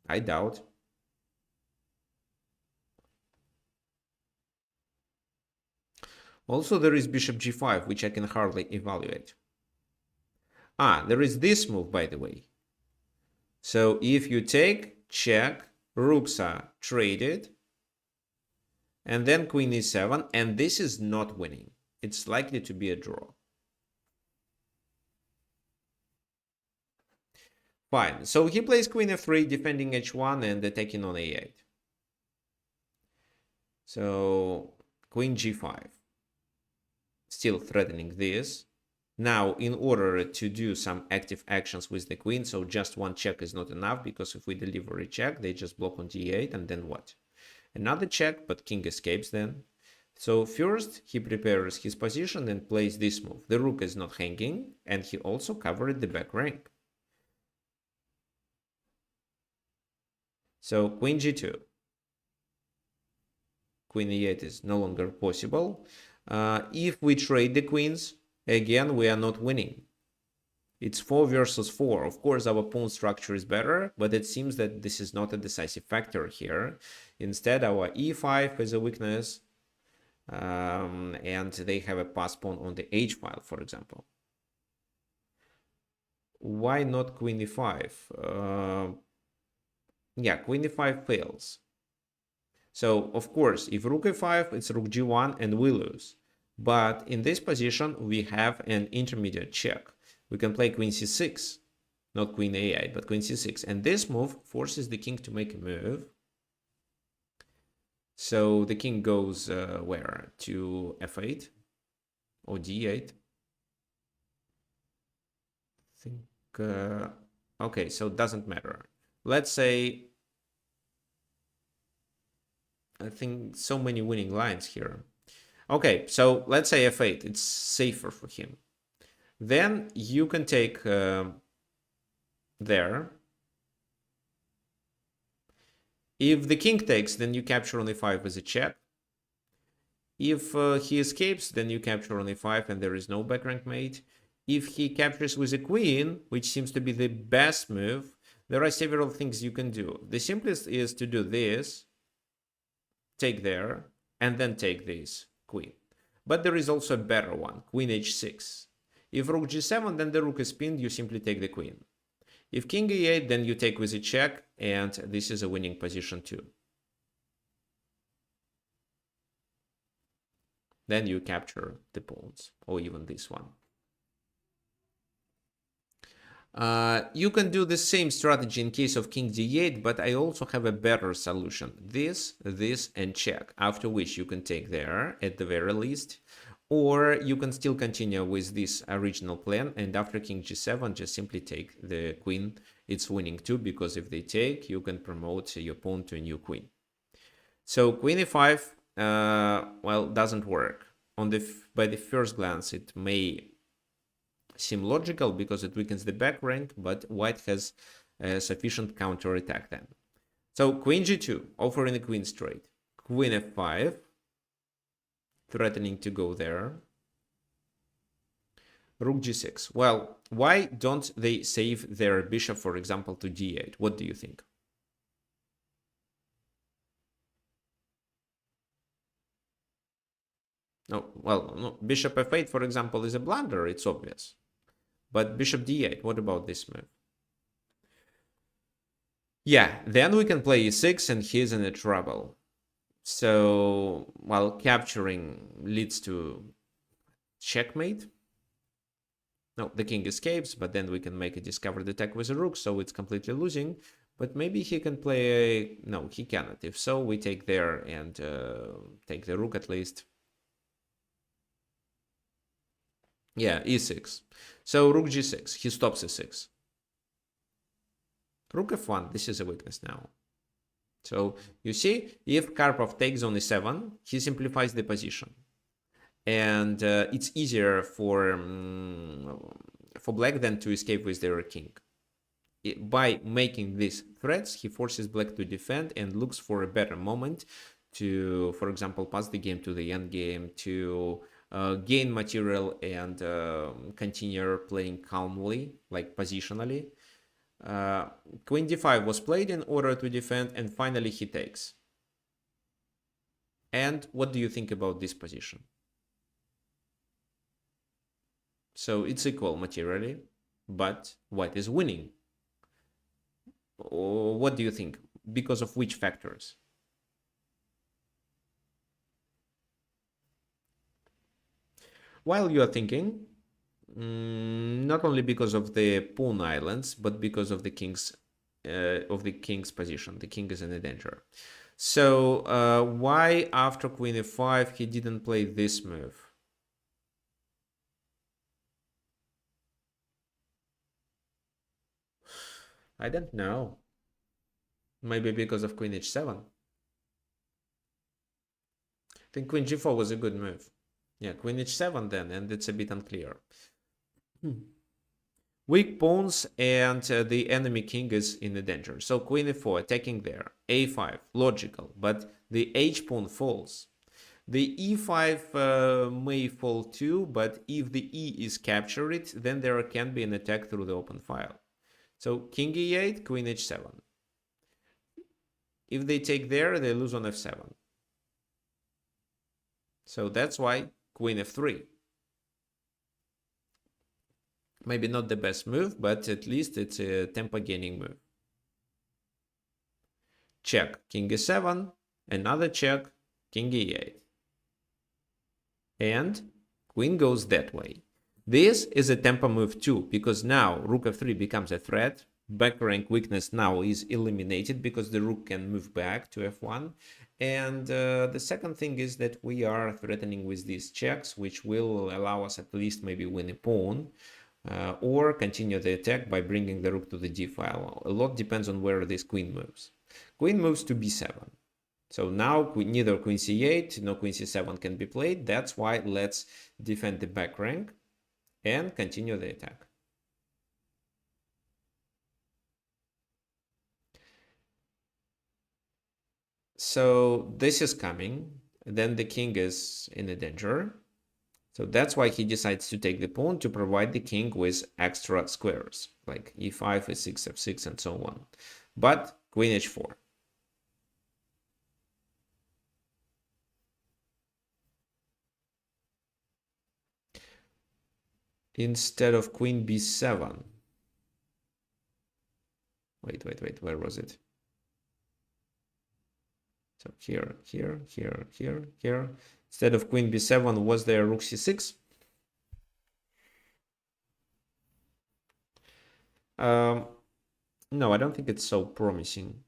I doubt. Also, there is bishop g5, which I can hardly evaluate. There is this move, by the way. So if you take, check, rooks are traded, and then queen e7, and this is not winning. It's likely to be a draw. Fine. So he plays queen f3, defending h1 and attacking on a8. So queen g5. Still threatening this. Now, in order to do some active actions with the queen, so just one check is not enough, because if we deliver a check, they just block on d8, and then what? Another check, but king escapes then. So first, he prepares his position and plays this move. The rook is not hanging, and he also covered the back rank. So queen g2. Queen e8 is no longer possible. If we trade the queens, again, we are not winning. It's 4 versus 4. Of course, our pawn structure is better, but it seems that this is not a decisive factor here. Instead, our e5 is a weakness, and they have a pass pawn on the h file, for example. Why not queen e5? Yeah, queen e5 fails. So, of course, if rook e5, it's rook g1 and we lose. But in this position, we have an intermediate check. We can play queen c6, not queen a8, but queen c6. And this move forces the king to make a move. So the king goes where? To f8 or d8. I think, okay, so it doesn't matter. Let's say, I think so many winning lines here. Okay, so let's say f8, it's safer for him. Then you can take there. If the king takes, then you capture on e5 with a check. If he escapes, then you capture on e5 and there is no back rank mate. If he captures with a queen, which seems to be the best move, there are several things you can do. The simplest is to do this, take there, and then take this queen. But there is also a better one, queen h6. If rook g7, then the rook is pinned, you simply take the queen. If king e8, then you take with a check, and this is a winning position too. Then you capture the pawns, or even this one. You can do the same strategy in case of king d8, but I also have a better solution. This, and check, after which you can take there at the very least. Or you can still continue with this original plan, and after king g7, just simply take the queen. It's winning too, because if they take, you can promote your pawn to a new queen. So queen e5, well, doesn't work. By the first glance, it may seem logical because it weakens the back rank, but white has sufficient counter attack then. So queen g2, offering a queen straight. Queen f5, threatening to go there. Rook g6. Well, why don't they save their bishop, for example, to d8? What do you think? No, well, no, bishop f8, for example, is a blunder. It's obvious. But bishop d8, what about this move? Yeah, then we can play e6 and he's in a trouble. So, while capturing leads to checkmate. No, the king escapes, but then we can make a discovered attack with a rook, so it's completely losing. But maybe he can play a... No, he cannot. If so, we take there and take the rook at least. Yeah, e6. So rook g6, he stops e6. Rook f1, this is a weakness now. So you see, if Karpov takes on e7, he simplifies the position. And it's easier for black than to escape with their king. By making these threats, he forces black to defend and looks for a better moment to, for example, pass the game to the endgame, to gain material and continue playing calmly, like positionally. Queen d5 was played in order to defend, and finally he takes. And what do you think about this position? So it's equal materially, but white is winning. What do you think? Because of which factors? While you are thinking, not only because of the pawn islands, but because of the king's position. The king is in a danger. So why after queen e5 he didn't play this move? I don't know. Maybe because of queen h7. I think queen g4 was a good move. Yeah, queen h7 then, and it's a bit unclear. Weak pawns and the enemy king is in the danger. So queen e4 attacking there, a5, logical, but the h pawn falls. The e5 may fall too, but if the e is captured, then there can be an attack through the open file. So king e8, queen h7. If they take there, they lose on f7. So that's why queen f3. Maybe not the best move, but at least it's a tempo gaining move. Check, king e7, another check, king e8. And queen goes that way. This is a tempo move too, because now rook f3 becomes a threat. Back rank weakness now is eliminated because the rook can move back to f1. And the second thing is that we are threatening with these checks, which will allow us at least maybe win a pawn. Or continue the attack by bringing the rook to the d file. A lot depends on where this queen moves. Queen moves to b7. So now neither queen c8 nor queen c7 can be played. That's why let's defend the back rank and continue the attack. So this is coming. Then the king is in a danger. So that's why he decides to take the pawn to provide the king with extra squares, like e5, e6, f6, and so on. But queen h4. Instead of queen b7. Wait, where was it? So here. Instead of queen b7, was there rook c6? No, I don't think it's so promising.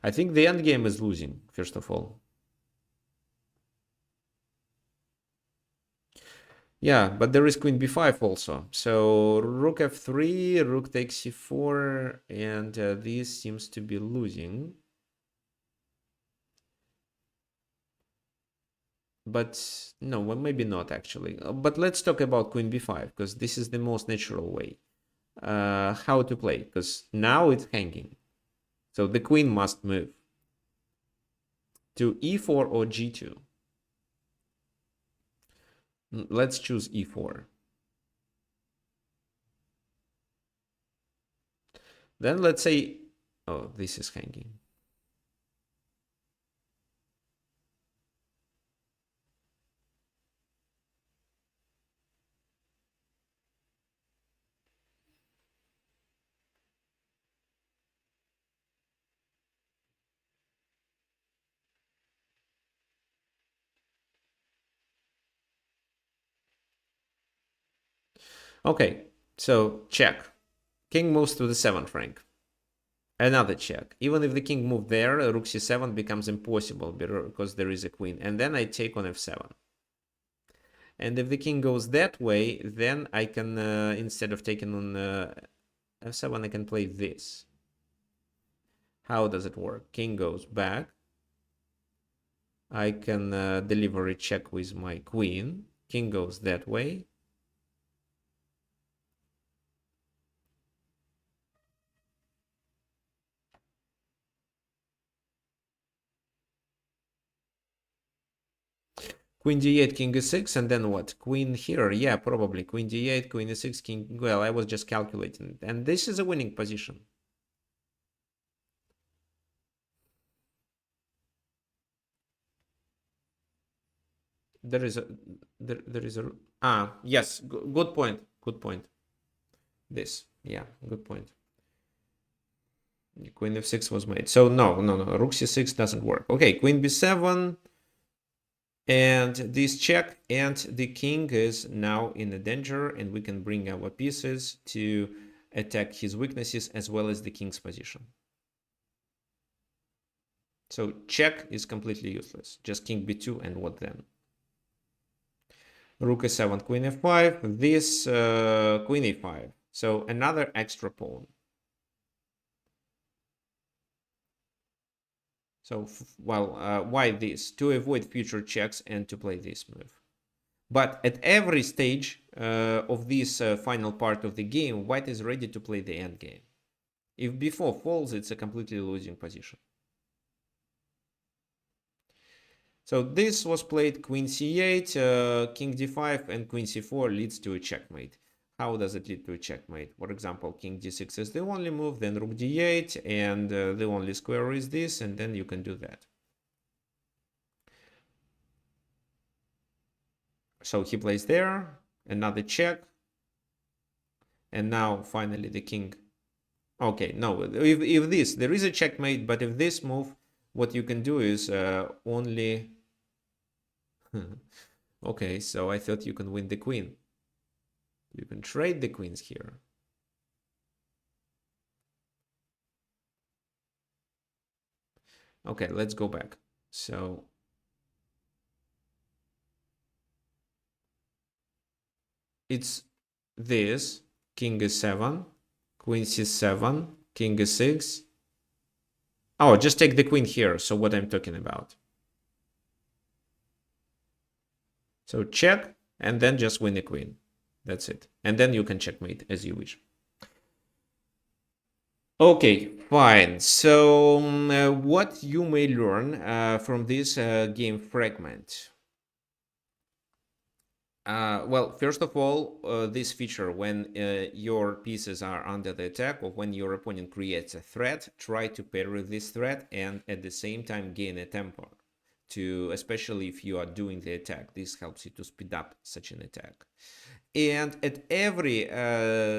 I think the endgame is losing, first of all. Yeah, but there is queen b5 also. So rook f3, rook takes c4, and this seems to be losing. But no, well, maybe not actually. But let's talk about queen b5, because this is the most natural way. How to play, because now it's hanging. So the queen must move to e4 or g2. Let's choose e4. Then let's say, oh, this is hanging. Okay, so check. King moves to the 7th rank. Another check. Even if the king moved there, rook c7 becomes impossible because there is a queen. And then I take on f7. And if the king goes that way, then I can, instead of taking on f7, I can play this. How does it work? King goes back. I can deliver a check with my queen. King goes that way. Queen d8, king e6, and then what? Queen here? Yeah, probably. Queen d8, queen e6, king... Well, I was just calculating. And this is a winning position. There is a... There is a... Ah, yes. Good point. Good point. This. Yeah, good point. Queen f6 was made. So no. Rook c6 doesn't work. Okay, queen b7... And this check, and the king is now in a danger, and we can bring our pieces to attack his weaknesses as well as the king's position. So check is completely useless. Just king b2, and what then? Rook a7, queen f5, this queen a5. So another extra pawn. So, well, why this? To avoid future checks and to play this move. But at every stage of this final part of the game, white is ready to play the endgame. If b4 falls, it's a completely losing position. So this was played queen c8, king d5, and queen c4 leads to a checkmate. How does it lead to a checkmate? For example, king d6 is the only move, then rook d8, and the only square is this, and then you can do that. So he plays there, another check, and now finally the king. Okay, no, if this, there is a checkmate, but if this move, what you can do is only... Okay, so I thought you can win the queen. You can trade the queens here. Okay, let's go back. So it's this, king e7, queen c7, king e6. Oh, just take the queen here. So what I'm talking about. So check, and then just win the queen. That's it. And then you can checkmate as you wish. Okay, fine. So what you may learn from this game fragment? Well, first of all, this feature, when your pieces are under the attack or when your opponent creates a threat, try to parry this threat and at the same time gain a tempo. Especially if you are doing the attack, this helps you to speed up such an attack. And at every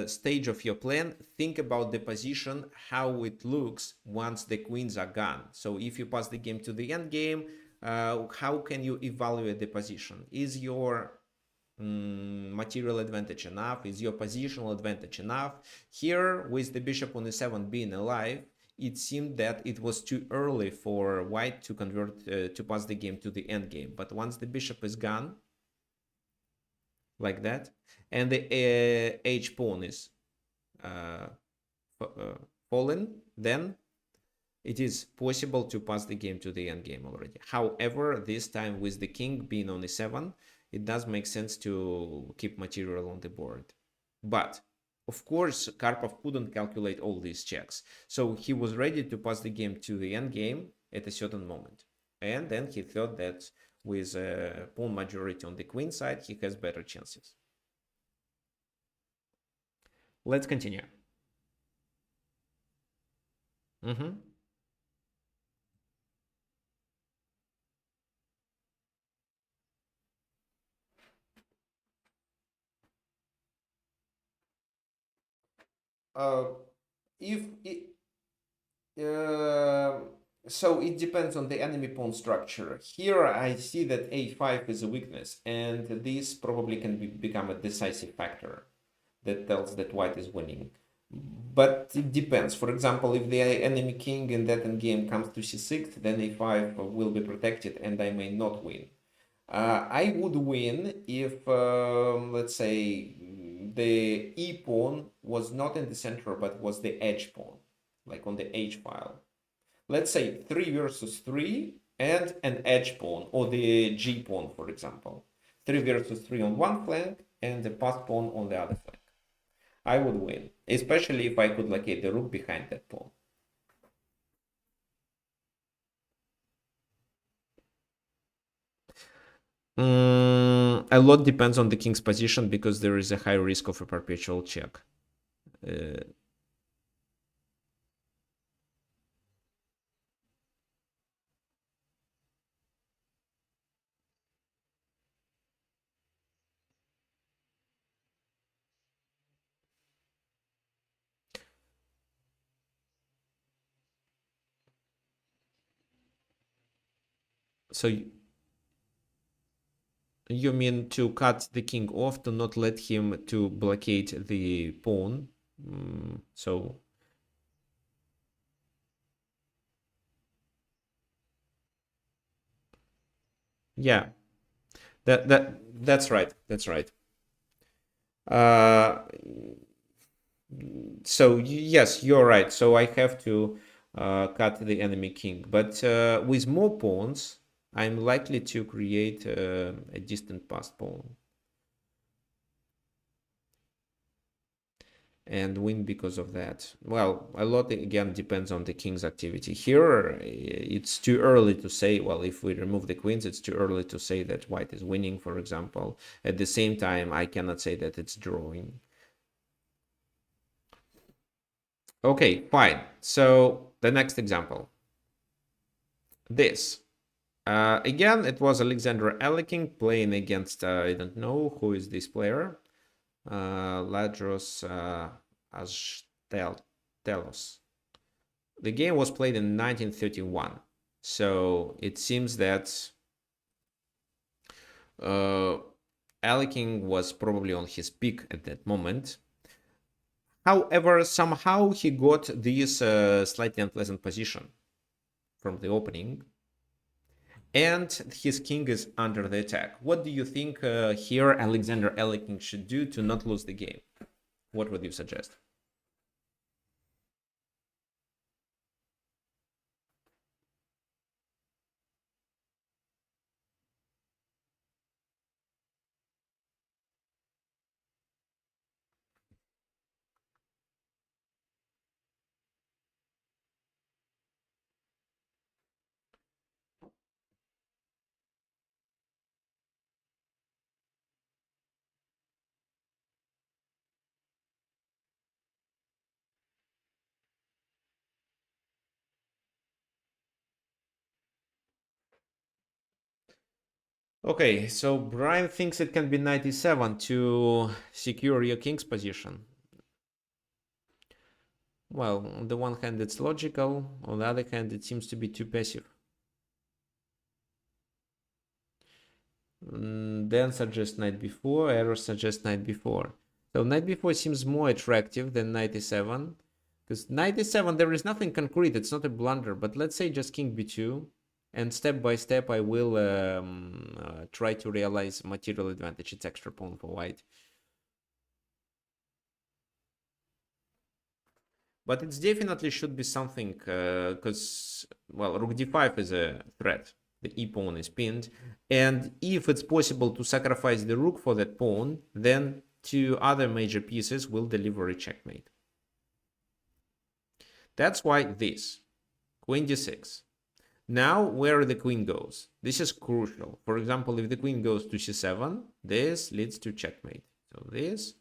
stage of your plan, think about the position, how it looks once the queens are gone. So if you pass the game to the end game, how can you evaluate the position? Is your material advantage enough? Is your positional advantage enough? Here, with the bishop on e7 being alive, it seemed that it was too early for white to convert to pass the game to the end game. But once the bishop is gone, like that, and the h pawn is uh, fallen, then it is possible to pass the game to the end game already. However, this time with the king being on e7, it does make sense to keep material on the board. But of course, Karpov couldn't calculate all these checks, so he was ready to pass the game to the end game at a certain moment. And then he thought that with a pawn majority on the queen side, he has better chances. Let's continue. Mm-hmm. Uh, if it, uh, so it depends on the enemy pawn structure. Here I see that a5 is a weakness, and this probably can become a decisive factor that tells that white is winning. But it depends. For example, if the enemy king in that endgame comes to c6, then a5 will be protected and I may not win. I would win if, let's say, the e pawn was not in the center but was the edge pawn, like on the h file. Let's say 3 versus 3 and an edge pawn, or the g pawn, for example. 3 versus 3 on one flank and the pass pawn on the other flank. I would win, especially if I could locate the rook behind that pawn. A lot depends on the king's position because there is a high risk of a perpetual check. Uh, so you mean to cut the king off to not let him to blockade the pawn? So yeah, that's right. That's right. Uh, so yes, you're right. So I have to cut the enemy king, but with more pawns, I'm likely to create a distant passed pawn and win because of that. Well, a lot again depends on the king's activity. Here, it's too early to say, well, if we remove the queens, it's too early to say that white is winning, for example. At the same time, I cannot say that it's drawing. Okay, fine. So the next example. This. Again, it was Alexander Aleking playing against, I don't know who is this player. Ladros Telos. The game was played in 1931, so it seems that Aleking was probably on his peak at that moment. However, somehow he got this slightly unpleasant position from the opening, and his king is under the attack. What do you think here Alexander Aleking should do to not lose the game? What would you suggest? Okay, so Brian thinks it can be knight e7 to secure your king's position. Well, on the one hand, it's logical. On the other hand, it seems to be too passive. Then suggest knight b4, error suggest knight b4. So knight b4 seems more attractive than knight e7. Because knight e7, there is nothing concrete. It's not a blunder. But let's say just king b2. And step by step, I will try to realize material advantage. It's extra pawn for white. But it definitely should be something, because, well, rook d5 is a threat. The e-pawn is pinned. And if it's possible to sacrifice the rook for that pawn, then two other major pieces will deliver a checkmate. That's why this. Queen d6. Now, where the queen goes. This is crucial. For example, if the queen goes to c7, this leads to checkmate. So this,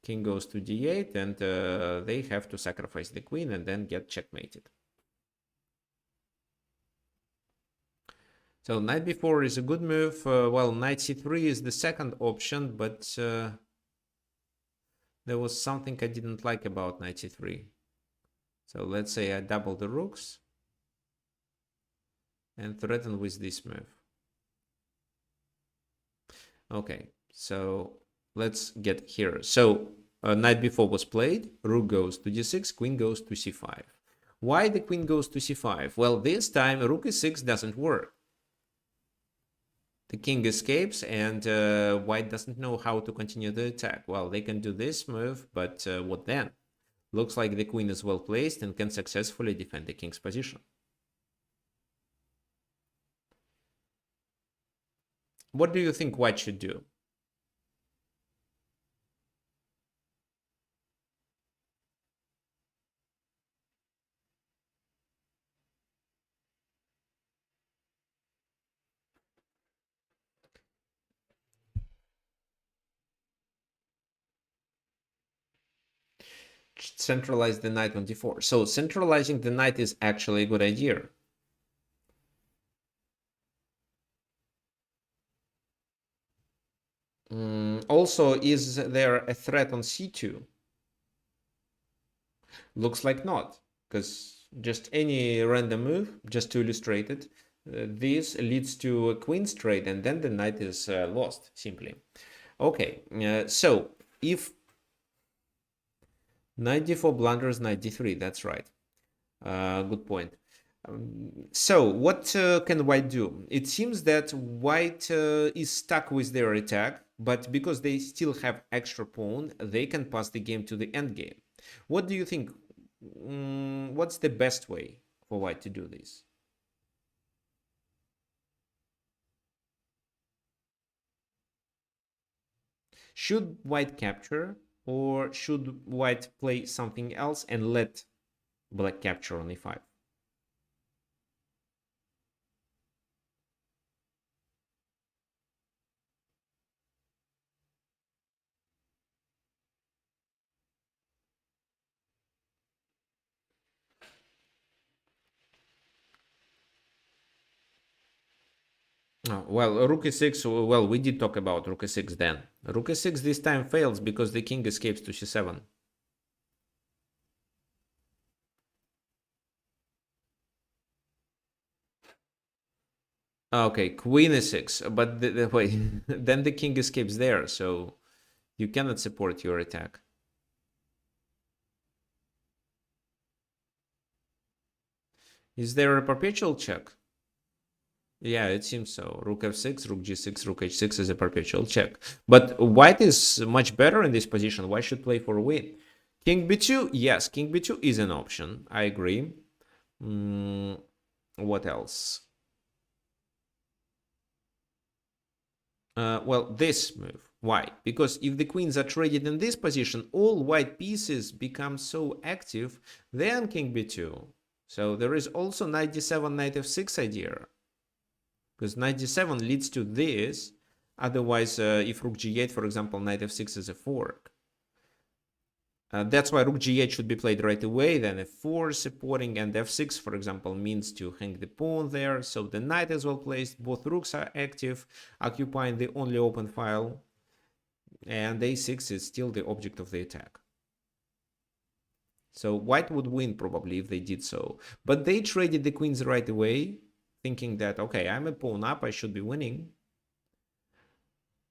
king goes to d8, and they have to sacrifice the queen and then get checkmated. So knight b4 is a good move. Well, knight c3 is the second option, but there was something I didn't like about knight c3. So let's say I double the rooks and threaten with this move. Okay, so let's get here. So knight b4 was played, rook goes to d6, queen goes to c5. Why the queen goes to c5? Well, this time rook e6 doesn't work. The king escapes and white doesn't know how to continue the attack. Well, they can do this move, but what then? Looks like the queen is well placed and can successfully defend the king's position. What do you think white should do? Centralize the knight on d4. So centralizing the knight is actually a good idea. Also, is there a threat on c2? Looks like not, because just any random move, just to illustrate it, this leads to a queen's trade, and then the knight is lost, simply. Okay, so if knight d4 blunders knight d3, that's right. Good point. So what can white do? It seems that white is stuck with their attack, but because they still have extra pawn, they can pass the game to the endgame. What do you think? What's the best way for white to do this? Should white capture, or should white play something else and let black capture on e5? Oh, well, rook e6, well, we did talk about rook e6 then. Rook e6 this time fails because the king escapes to c7. Okay, queen e6, but wait, then the king escapes there, so you cannot support your attack. Is there a perpetual check? Yeah, it seems so. Rook f6, rook g6, rook h6 is a perpetual check. But white is much better in this position. Why should play for a win? King b2, yes, king b2 is an option. I agree. What else? Well, this move. Why? Because if the queens are traded in this position, all white pieces become so active, then king b2. So there is also knight d7, knight f6 idea. Because knight d7 leads to this. Otherwise, if rook g8, for example, knight f6 is a fork. That's why rook g8 should be played right away. Then f4 supporting, and f6, for example, means to hang the pawn there. So the knight is well placed. Both rooks are active, occupying the only open file. And a6 is still the object of the attack. So white would win probably if they did so. But they traded the queens right away, thinking that, okay, I'm a pawn up, I should be winning.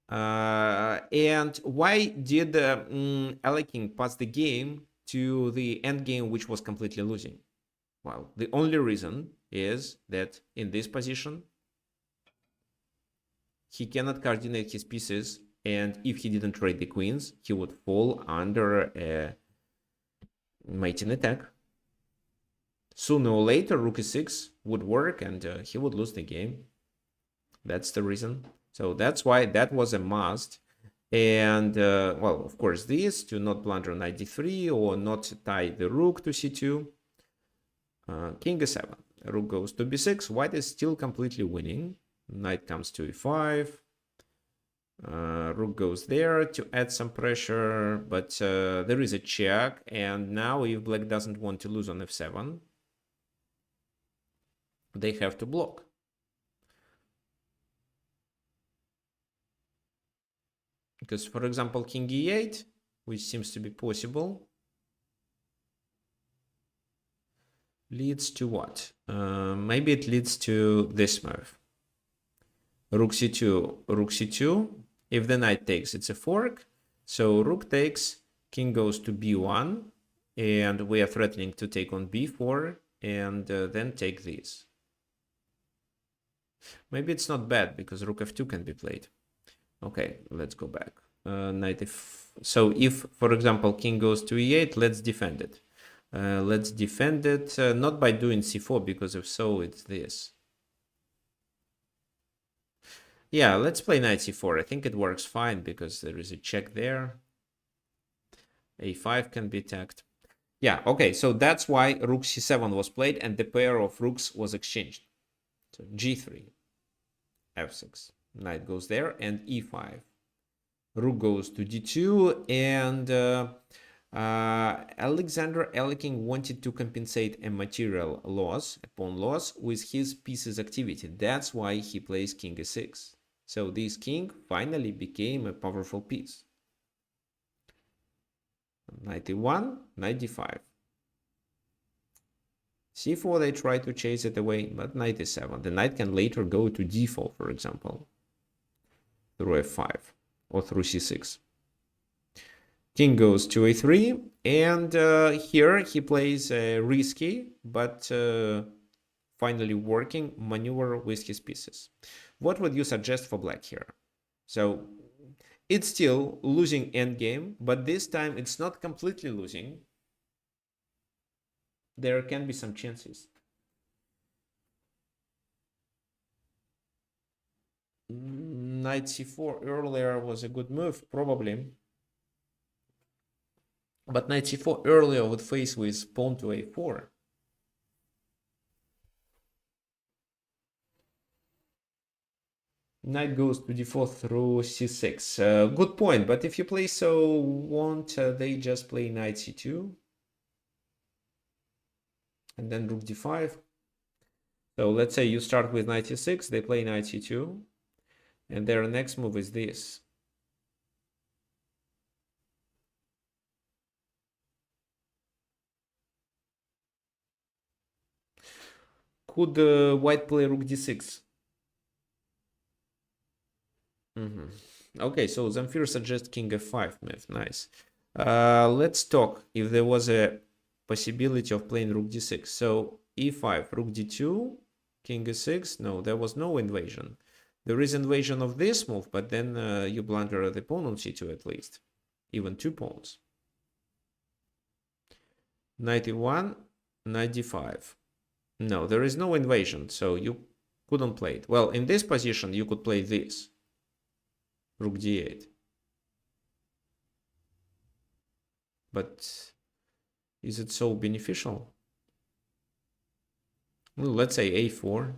And why did King pass the game to the endgame, which was completely losing? Well, the only reason is that in this position, he cannot coordinate his pieces, and if he didn't trade the queens, he would fall under a mating attack. Sooner or later, rook e6 would work, and he would lose the game. That's the reason. So that's why that was a must. And, well, of course, this, to not blunder knight d3 or not tie the rook to c2. King e7. Rook goes to b6. White is still completely winning. Knight comes to e5. Rook goes there to add some pressure, but there is a check. And now if black doesn't want to lose on f7, they have to block. Because, for example, king e8, which seems to be possible, leads to what? Maybe it leads to this move. Rook c2, rook c2. If the knight takes, it's a fork. So rook takes, king goes to b1, and we are threatening to take on b4, and then take this. Maybe it's not bad, because rook f2 can be played. Okay, let's go back. Knight f. So if, for example, king goes to e8, let's defend it. Let's defend it, not by doing c4, because if so, it's this. Yeah, let's play knight c4. I think it works fine because there is a check there. a5 can be attacked. Yeah, okay, so that's why rook c7 was played and the pair of rooks was exchanged. So g3, f6, knight goes there, and e5. Rook goes to d2, and Alexander Aleking wanted to compensate a material loss, a pawn loss, with his piece's activity. That's why he plays king e6. So this king finally became a powerful piece. Knight e1, knight d5. c4, they try to chase it away, but knight e7. The knight can later go to d4, for example, through f5 or through c6. King goes to a3, and here he plays a risky but finally working maneuver with his pieces. What would you suggest for black here? So it's still losing endgame, but this time it's not completely losing. There can be some chances. Knight c4 earlier was a good move, probably. But knight c4 earlier would face with pawn to a4. Knight goes to d4 through c6. Good point, but if you play so, won't they just play knight c2? And then rook d5. So let's say you start with knight e6, they play knight c2, and their next move is this. Could white play rook d6? Okay, so Zamfir suggests king f5 move. Nice. Let's talk if there was a possibility of playing rook d6. So e5, rook d2, king e6. No, there was no invasion. There is invasion of this move, but then you blunder the pawn on c2 at least. Even 2 pawns. Knight e1, knight d5. No, there is no invasion, so you couldn't play it. Well, in this position, you could play this. Rook d8. But is it so beneficial? Well, let's say a4.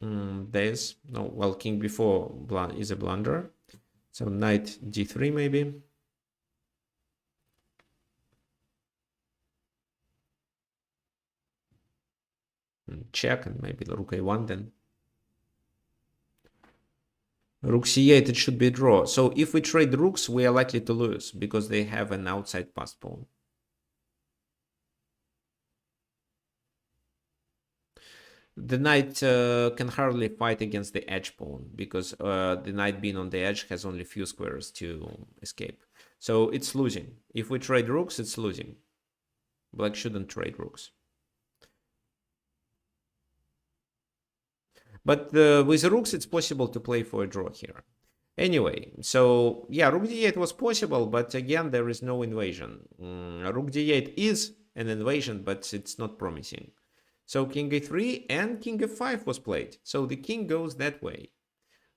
This, no, well, king b4 is a blunder. So knight d3 maybe. Check, and maybe rook a1 then. Rook c8, it should be a draw. So if we trade rooks, we are likely to lose because they have an outside passed pawn. The knight can hardly fight against the edge pawn because the knight being on the edge has only few squares to escape. So it's losing. If we trade rooks, it's losing. Black shouldn't trade rooks. But with rooks, it's possible to play for a draw here. Anyway, so yeah, rook d8 was possible, but again, there is no invasion. Rook d8 is an invasion, but it's not promising. So king a3 and king f5 was played. So the king goes that way.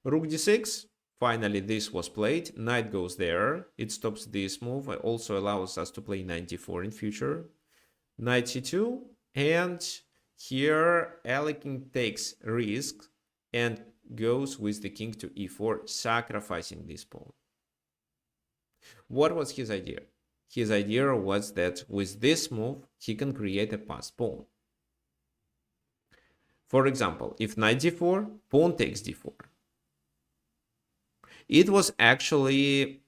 Rook d6, finally this was played. Knight goes there. It stops this move. It also allows us to play knight d4 in future. Knight c2, and here Alekin takes risk and goes with the king to e4, sacrificing this pawn. What was his idea? His idea was that with this move, he can create a passed pawn. For example, if knight d4, pawn takes d4. It was actually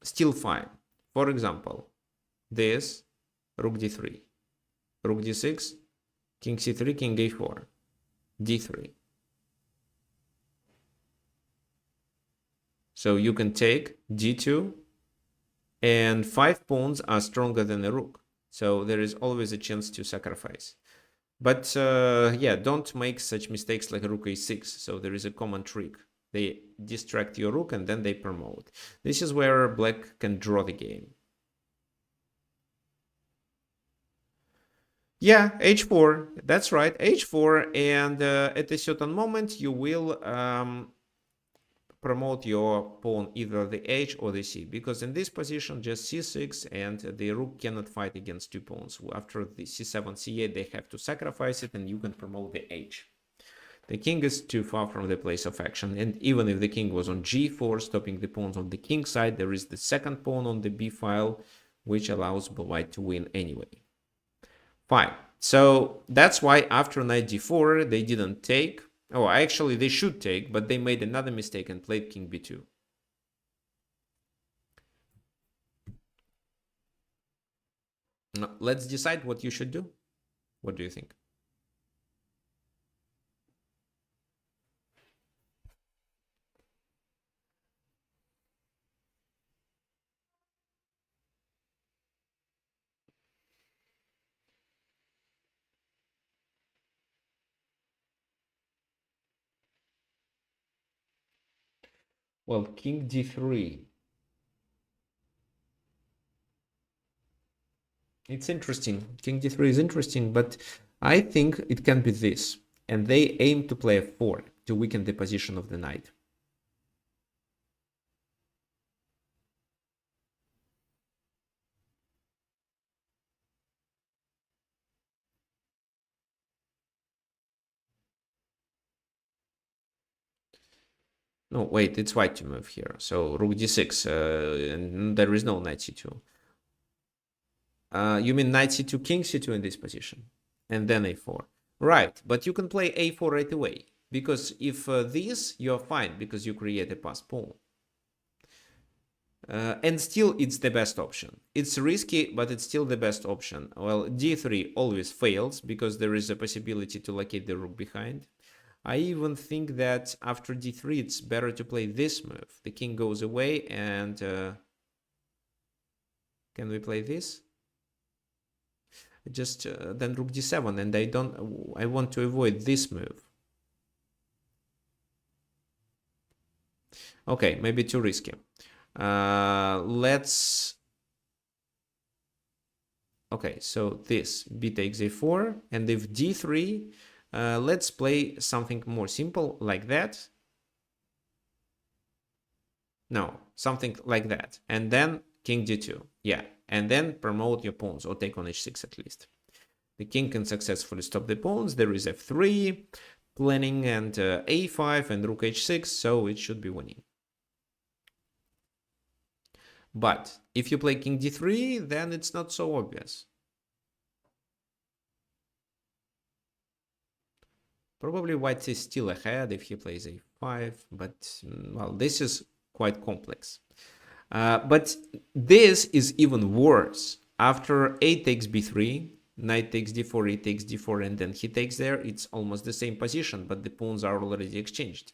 still fine. For example, this, rook d3, rook d6, king c3, king a4, d3. So you can take d2, and 5 pawns are stronger than a rook. So there is always a chance to sacrifice. But yeah, don't make such mistakes like rook a6. So there is a common trick. They distract your rook and then they promote. This is where black can draw the game. Yeah, h4. That's right, h4. And at a certain moment, you will promote your pawn either the h or the c, because in this position just c6 and the rook cannot fight against two pawns. After the c7 c8 they have to sacrifice it, and you can promote the h. The king is too far from the place of action, and even if the king was on g4 stopping the pawns on the king side, there is the second pawn on the b file which allows white to win anyway. Fine. So that's why after knight d4 they didn't take. Oh, actually, they should take, but they made another mistake and played king b2. Now, let's decide what you should do. What do you think? Well, king d3. It's interesting. King d3 is interesting, but I think it can be this. And they aim to play f4 to weaken the position of the knight. No, wait, it's white to move here. So rook d6, and there is no knight c2. You mean knight c2, king c2 in this position, and then a4. Right, but you can play a4 right away, because if this, you're fine, because you create a passed pawn. And still, it's the best option. It's risky, but it's still the best option. Well, d3 always fails, because there is a possibility to locate the rook behind. I even think that after d3, it's better to play this move. The king goes away, and can we play this? Just then rook d7, and I want to avoid this move. Okay, maybe too risky. Let's. Okay, so this b takes a4, and if d3, let's play something more simple like that. No, something like that, and then king d2. Yeah, and then promote your pawns, or take on h6 at least. The king can successfully stop the pawns. There is f3. planning, and a5 and rook h6, so it should be winning. But if you play king d3, then it's not so obvious. Probably white is still ahead if he plays a5, but well, this is quite complex. But this is even worse. After a takes b3, knight takes d4, e takes d4, and then he takes there, it's almost the same position, but the pawns are already exchanged.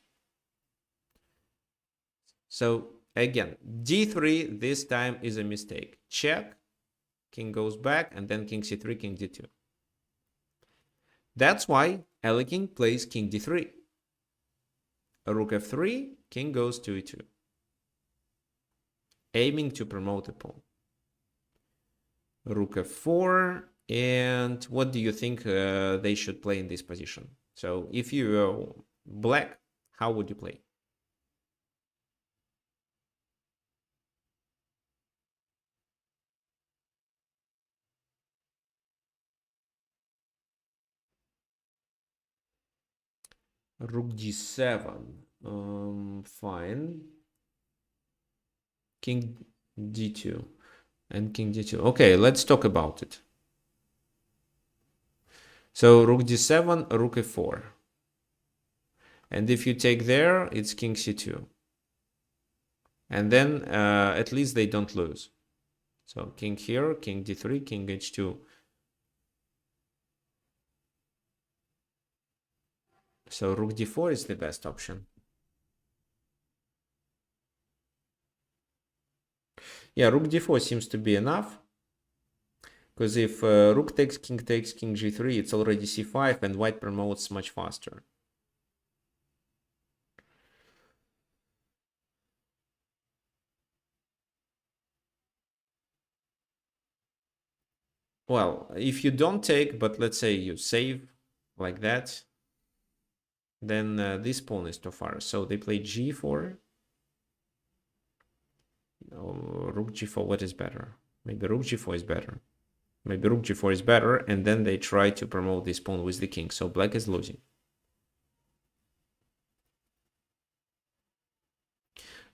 So again, d3 this time is a mistake. Check, king goes back, and then king c3, king d2. That's why Elie King plays king d3. Rook f3, king goes to e2, aiming to promote a pawn. Rook f4, and what do you think they should play in this position? So if you black, how would you play? Rook d7, fine. King d2 and king d2. Okay, let's talk about it. So rook d7, rook f4. And if you take there, it's king c2. And then at least they don't lose. So king here, king d3, king h2. So rook d4 is the best option. Yeah, rook d4 seems to be enough. Because if rook takes king g3, it's already c5, and white promotes much faster. Well, if you don't take, but let's say you save like that, then this pawn is too far. So they play g4. Oh, rook g4, what is better? Maybe rook g4 is better. Maybe rook g4 is better, and then they try to promote this pawn with the king. So black is losing.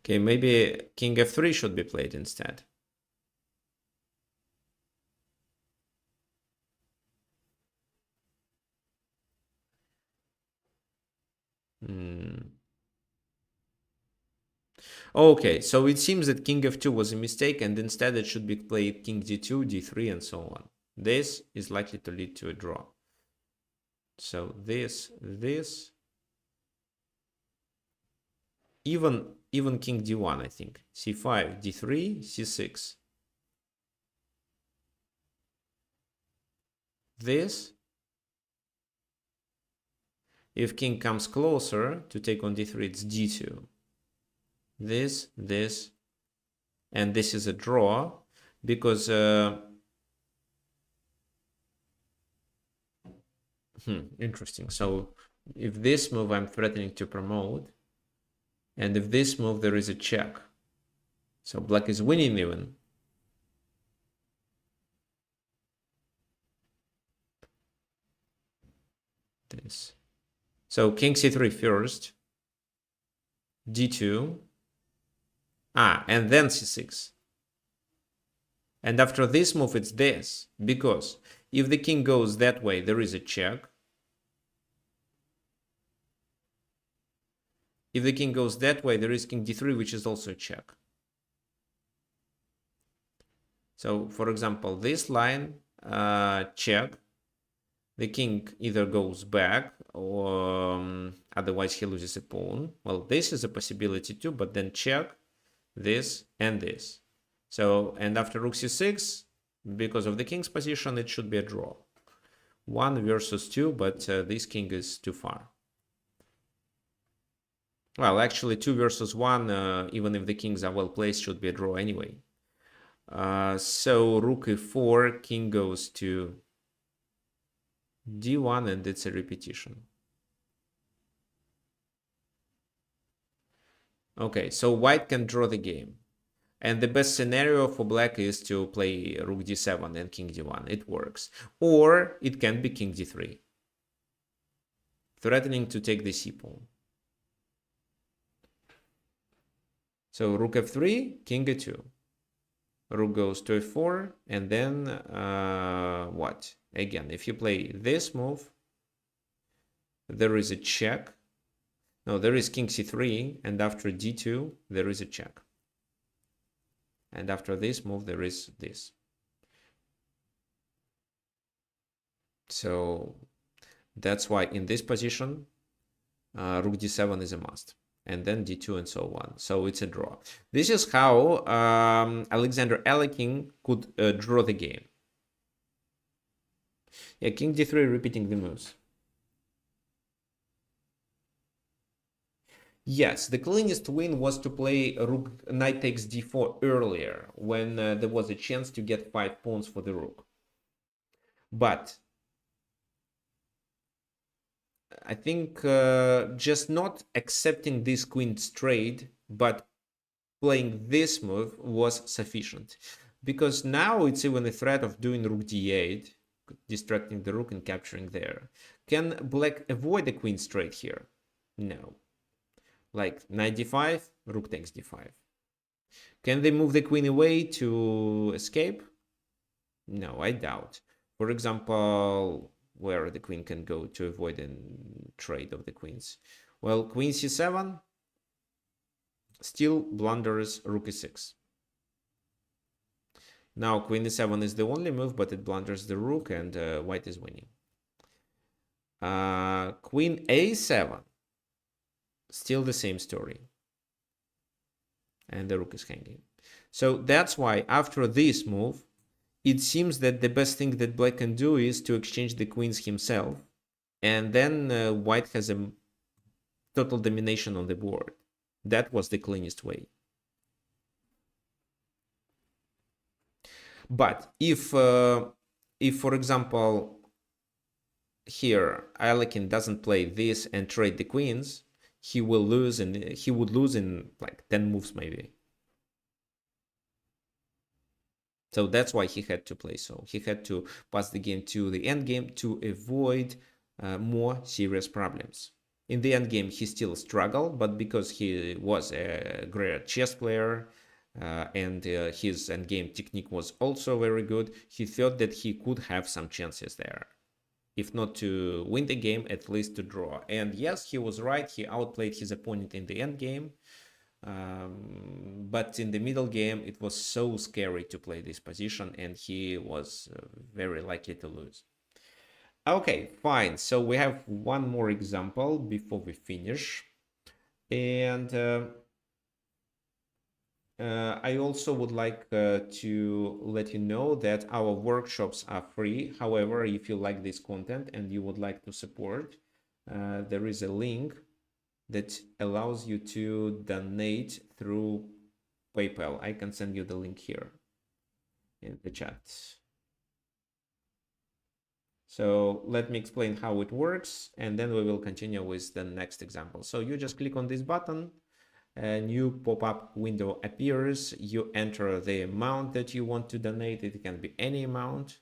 Okay, maybe king f3 should be played instead. Okay, so it seems that king f2 was a mistake, and instead it should be played king d2, d3, and so on. This is likely to lead to a draw. So this, even king d1, I think. c5, d3, c6. This. If king comes closer to take on d3, it's d2. This, and this is a draw because interesting. So if this move I'm threatening to promote, and if this move there is a check, so black is winning even. This. So king c3 first, d2, and then c6. And after this move, it's this, because if the king goes that way, there is a check. If the king goes that way, there is king d3, which is also a check. So, for example, this line, check. The king either goes back, or otherwise he loses a pawn. Well, this is a possibility too, but then check, this, and this. So, and after rook c6, because of the king's position, it should be a draw. 1 versus 2, but this king is too far. Well, actually, 2 versus 1, even if the kings are well placed, should be a draw anyway. So rook e4, king goes to d1, and it's a repetition. Okay, so white can draw the game. And the best scenario for black is to play rook d7 and king d1. It works. Or it can be king d3. threatening to take the c pawn. So rook f3, king a2. Rook goes to f4, and then what? Again, if you play this move, there is a check. No, there is king c3, and after d2, there is a check. And after this move, there is this. So that's why in this position, rook d7 is a must. And then d2 and so on. So it's a draw. This is how Alexander Alekhine could draw the game. Yeah, king d3 repeating the moves. Yes, the cleanest win was to play rook knight takes d4 earlier, when there was a chance to get 5 pawns for the rook. But I think just not accepting this queen straight, but playing this move was sufficient. Because now it's even a threat of doing rook d8, distracting the rook and capturing there. Can black avoid the queen straight here? No. Like knight d5, rook takes d5. Can they move the queen away to escape? No, I doubt. For example, where the queen can go to avoid a trade of the queens. Well, queen c7 still blunders rook e6. Now queen e7 is the only move, but it blunders the rook, and white is winning. Queen a7, still the same story, and the rook is hanging. So that's why after this move, it seems that the best thing that black can do is to exchange the queens himself, and then white has a total domination on the board. That was the cleanest way. But if for example, here Alekhine doesn't play this and trade the queens, he will lose, and he would lose in like 10 moves maybe. So that's why he had to play so. He had to pass the game to the endgame to avoid more serious problems. In the endgame, he still struggled, but because he was a great chess player and his endgame technique was also very good, he thought that he could have some chances there. If not to win the game, at least to draw. And yes, he was right. He outplayed his opponent in the endgame. But in the middle game, it was so scary to play this position, and he was very likely to lose. Okay, fine. So we have one more example before we finish. And I also would like to let you know that our workshops are free. However, if you like this content and you would like to support, there is a link that allows you to donate through PayPal. I can send you the link here in the chat. So let me explain how it works, and then we will continue with the next example. So you just click on this button, a new pop-up window appears. You enter the amount that you want to donate. It can be any amount.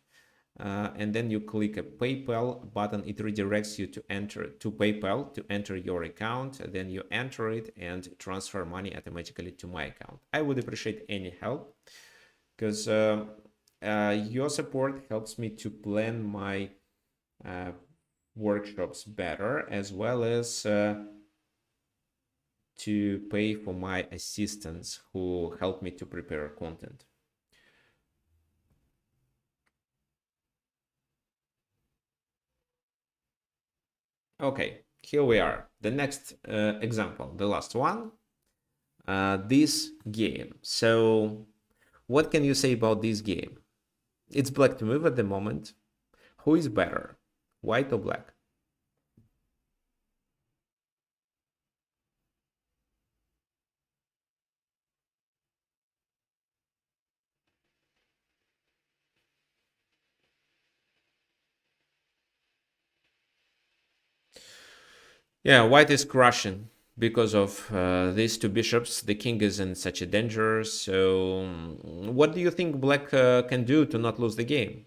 And then you click a PayPal button. It redirects you to PayPal to enter your account. Then you enter it and transfer money automatically to my account. I would appreciate any help, because your support helps me to plan my workshops better, as well as to pay for my assistants who help me to prepare content. Okay, here we are. The next example, the last one, this game. So what can you say about this game? It's black to move at the moment. Who is better, white or black? Yeah, white is crushing because of these two bishops. The king is in such a danger. So what do you think black can do to not lose the game?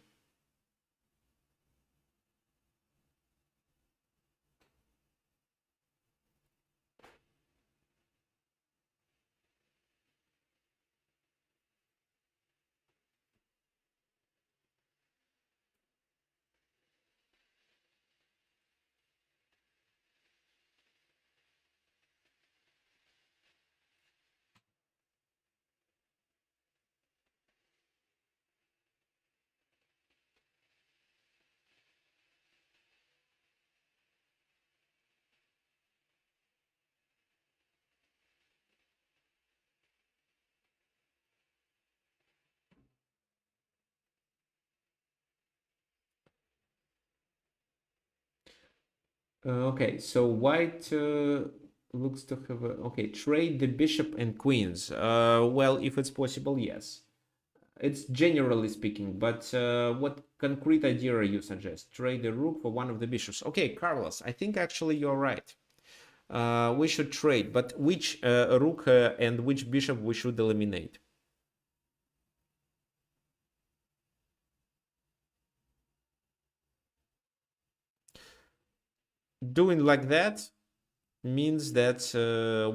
Okay, so white looks to have a, okay, trade the bishop and queens. Well, if it's possible, yes. It's generally speaking, but what concrete idea you suggest? Trade the rook for one of the bishops. Okay, Carlos, I think actually you're right. We should trade, but which rook and which bishop we should eliminate? Doing like that means that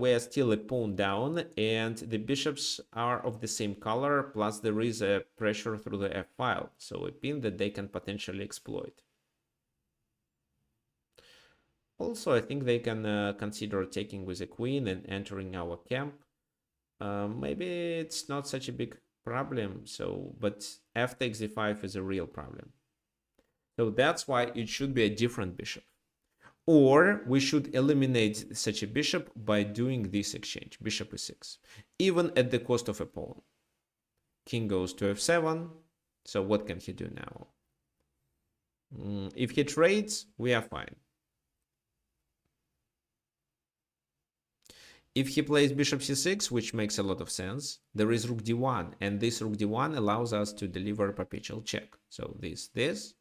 we are still a pawn down and the bishops are of the same color, plus there is a pressure through the f file, so a pin that they can potentially exploit. Also, I think they can consider taking with a queen and entering our camp. Maybe it's not such a big problem, so but f takes d5 is a real problem. So that's why it should be a different bishop. Or we should eliminate such a bishop by doing this exchange, bishop e6, even at the cost of a pawn. King goes to f7, so what can he do now? If he trades, we are fine. If he plays bishop c6, which makes a lot of sense, there is rook d1, and this rook d1 allows us to deliver a perpetual check. So this,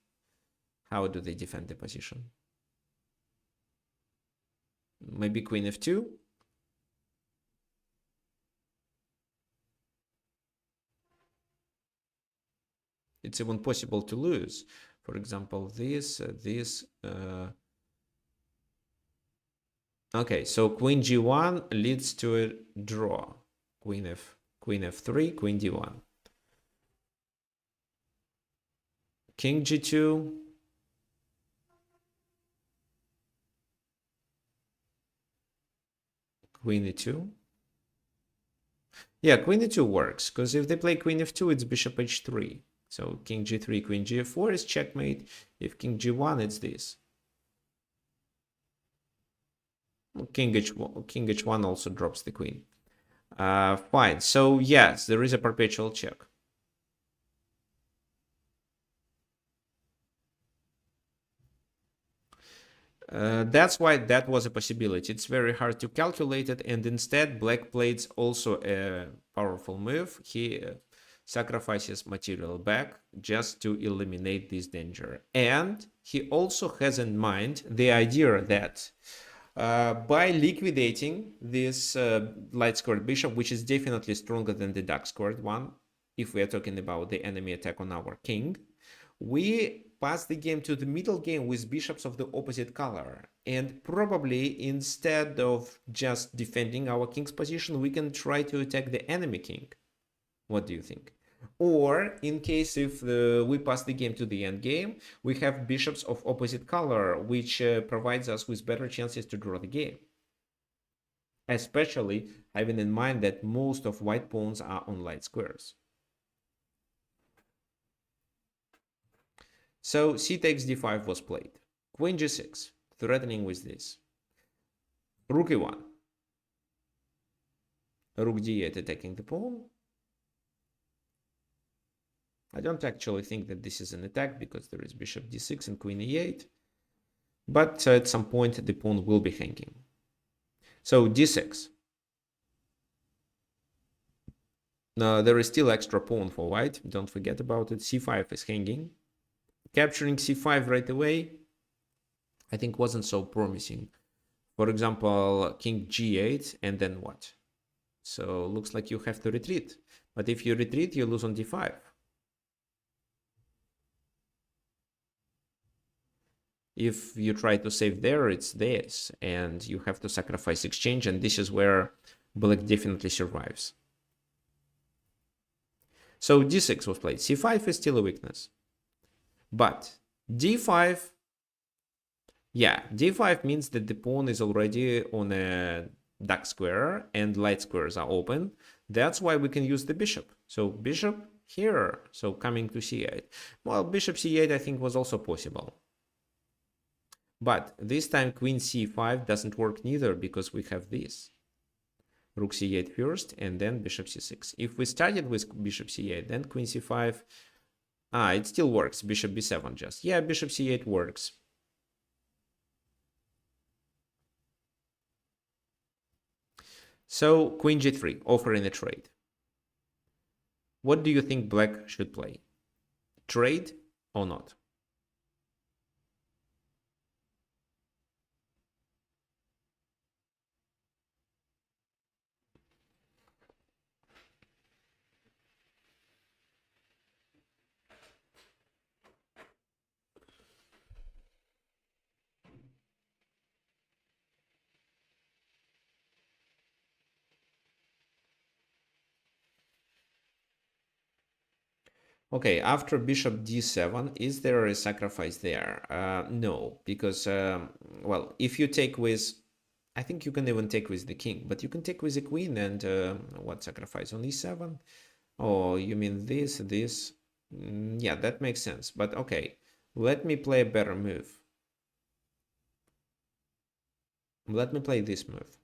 how do they defend the position? Maybe queen f2? It's even possible to lose. For example, this. Okay, so queen g1 leads to a draw. Queen f3, queen d1. King g2. Queen e2. Yeah, queen e2 works, because if they play queen f2, it's bishop h3. So king g3, queen g4 is checkmate. If king g1, it's this. King h1 also drops the queen. Fine. So yes, there is a perpetual check. That's why that was a possibility. It's very hard to calculate it, and instead black plays also a powerful move. He sacrifices material back just to eliminate this danger. And he also has in mind the idea that by liquidating this light squared bishop, which is definitely stronger than the dark squared one, if we are talking about the enemy attack on our king, we pass the game to the middle game with bishops of the opposite color. And probably instead of just defending our king's position, we can try to attack the enemy king. What do you think? Or in case if we pass the game to the end game, we have bishops of opposite color, which provides us with better chances to draw the game. Especially having in mind that most of white pawns are on light squares. So c takes d5 was played. Queen g6, threatening with this. Rook e1. Rook d8 attacking the pawn. I don't actually think that this is an attack because there is bishop d6 and queen e8. But at some point the pawn will be hanging. So d6. Now there is still extra pawn for white. Don't forget about it. c5 is hanging. Capturing c5 right away, I think wasn't so promising. For example, king g8 and then what? So looks like you have to retreat. But if you retreat, you lose on d5. If you try to save there, it's this, and you have to sacrifice exchange, and this is where black definitely survives. So d6 was played. c5 is still a weakness. But d5, yeah, d5 means that the pawn is already on a dark square and light squares are open. That's why we can use the bishop. So bishop here, so coming to c8. Well, bishop c8 I think was also possible. But this time queen c5 doesn't work neither because we have this. Rook c8 first and then bishop c6. If we started with bishop c8, then queen c5, it still works. Bishop b7 just. Yeah, bishop c8 works. So queen g3, offering a trade. What do you think black should play? Trade or not? Okay, after bishop d7, is there a sacrifice there? No, because, well, if you take with, I think you can even take with the king, but you can take with the queen and what sacrifice on e7? Oh, you mean this? Yeah, that makes sense. But okay, let me play a better move. Let me play this move.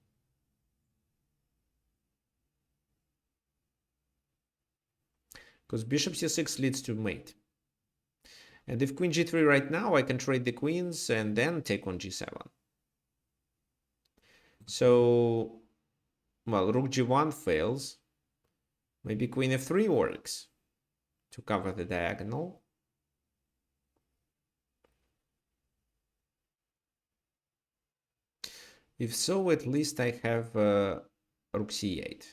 Because bishop c6 leads to mate. And if queen g3 right now, I can trade the queens and then take on g7. So, well, rook g1 fails. Maybe queen f3 works to cover the diagonal. If so, at least I have rook c8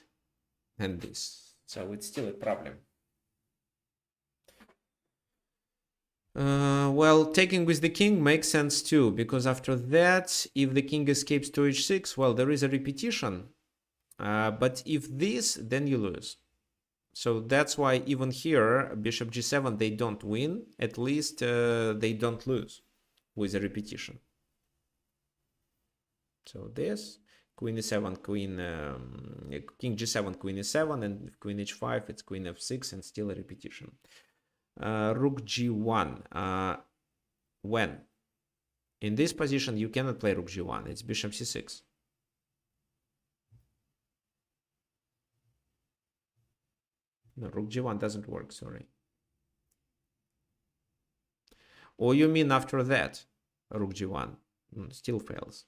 and this. So it's still a problem. Well, taking with the king makes sense too, because after that, if the king escapes to h6, well, there is a repetition. But if this, then you lose. So that's why even here, bishop g7, they don't win. At least they don't lose with a repetition. So this, queen e7, king g7, queen e7, and queen h5, it's queen f6, and still a repetition. Rook g1. When? In this position, you cannot play rook g1. It's bishop c6. No, rook g1 doesn't work, sorry. Or you mean after that, rook g1 still fails.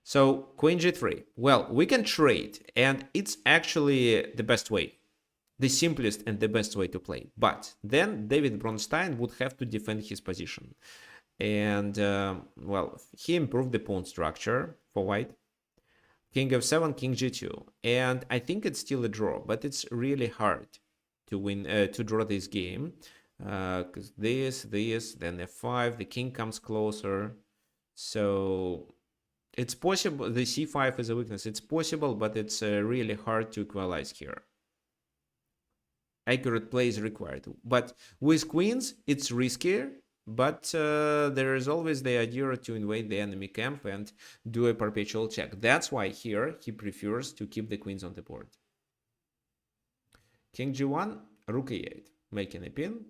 So queen g3. Well, we can trade, and it's actually the best way. The simplest and the best way to play. But then David Bronstein would have to defend his position. And, well, he improved the pawn structure for white. King f7, king g2. And I think it's still a draw, but it's really hard to win, to draw this game. Because this, then f5, the king comes closer. So it's possible, the c5 is a weakness. It's possible, but it's really hard to equalize here. Accurate play is required. But with queens, it's riskier, but there is always the idea to invade the enemy camp and do a perpetual check. That's why here he prefers to keep the queens on the board. King g1, rook e8, making a pin.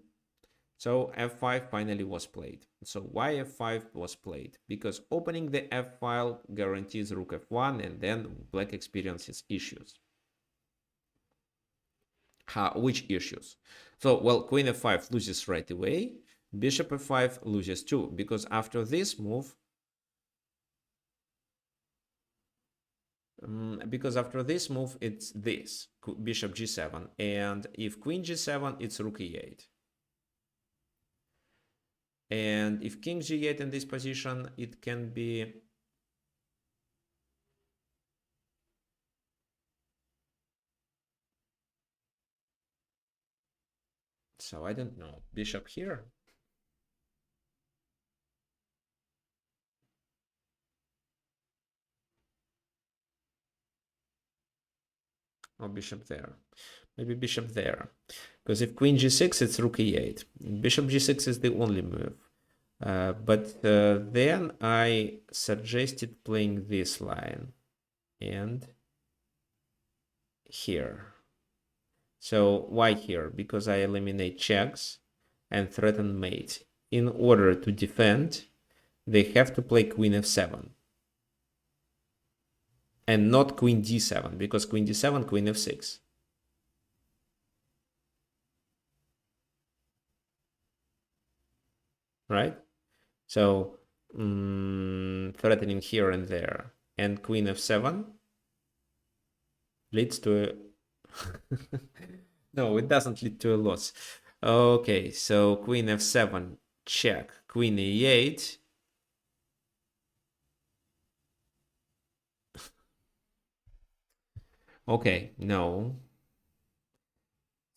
So f5 finally was played. So why f5 was played? Because opening the f file guarantees rook f1, and then black experiences issues. Which issues? So, well, queen f5 loses right away. Bishop f5 loses too, because after this move, it's this, bishop g7. And if queen g7, it's rook e8. And if king g8 in this position, it can be... So I don't know, bishop here. Or bishop there. Maybe bishop there. Because if queen g6, it's rook e8. Bishop g6 is the only move. But then I suggested playing this line and here. So why here? Because I eliminate checks and threaten mate. In order to defend, they have to play queen f7 and not queen d7, because queen d7, queen f6. Right? So threatening here and there. and queen f7 leads to a... No, it doesn't lead to a loss. Okay, so queen f7, check, queen e8. Okay, no.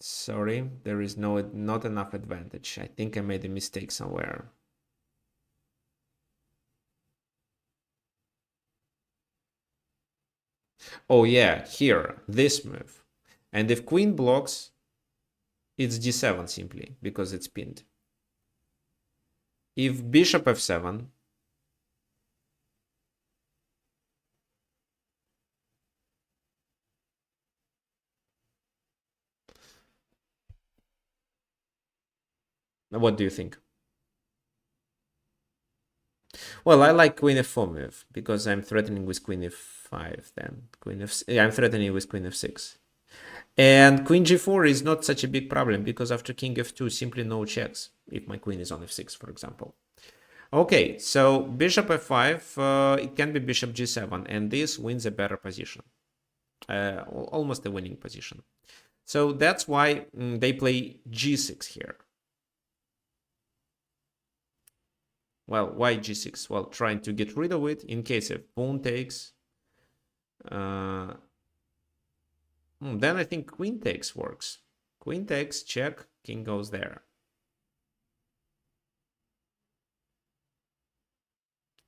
Sorry, there is not enough advantage. I think I made a mistake somewhere. Oh yeah, here, this move. And if queen blocks, it's d7 simply, because it's pinned. If bishop f7, what do you think? Well, I like queen f4 move, because I'm threatening with queen f5 then. I'm threatening with queen f6. And queen g4 is not such a big problem, because after king f2, simply no checks, if my queen is on f6, for example. Okay, so bishop f5, it can be bishop g7, and this wins a better position. Almost a winning position. So that's why they play g6 here. Well, why g6? Well, trying to get rid of it in case if pawn takes. Then I think queen takes works. Queen takes, check, king goes there.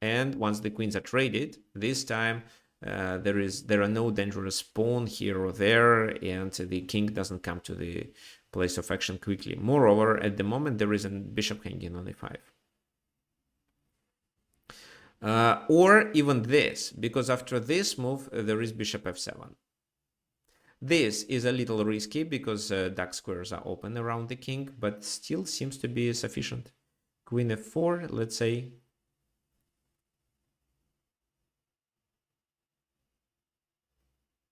And once the queens are traded, this time there are no dangerous pawn here or there, and the king doesn't come to the place of action quickly. Moreover, at the moment there is a bishop hanging on e5. Or even this, because after this move there is bishop f7. This is a little risky because dark squares are open around the king, but still seems to be sufficient. Queen f4, let's say.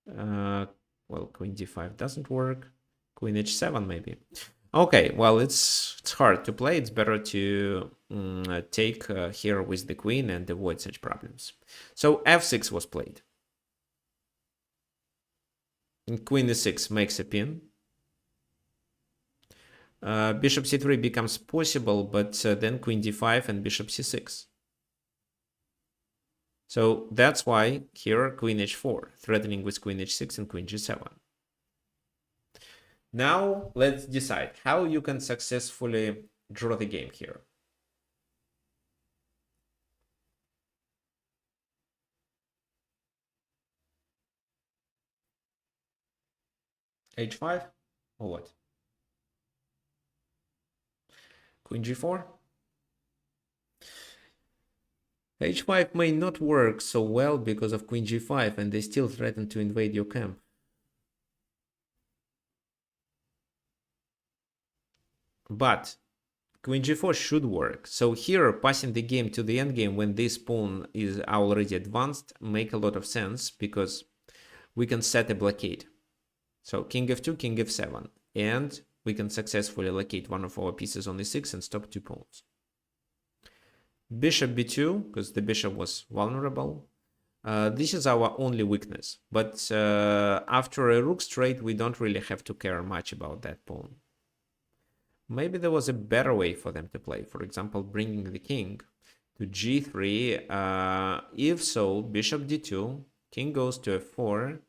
Well, queen d5 doesn't work. Queen h7 maybe. Okay, well, it's hard to play. It's better to take here with the queen and avoid such problems. So f6 was played. And queen e6 makes a pin. Bishop c3 becomes possible, but then queen d5 and bishop c6. So that's why here queen h4, threatening with queen h6 and queen g7. Now let's decide how you can successfully draw the game here. h5 or what? Queen g4? h5 may not work so well because of queen g5, and they still threaten to invade your camp. But queen g4 should work. So here, passing the game to the endgame when this pawn is already advanced make a lot of sense, because we can set a blockade. So king f2, king f7, and we can successfully locate one of our pieces on e6 and stop two pawns. Bishop b2, because the bishop was vulnerable. This is our only weakness, but after a rook straight, we don't really have to care much about that pawn. Maybe there was a better way for them to play, for example, bringing the king to g3. If so, bishop d2, king goes to f4,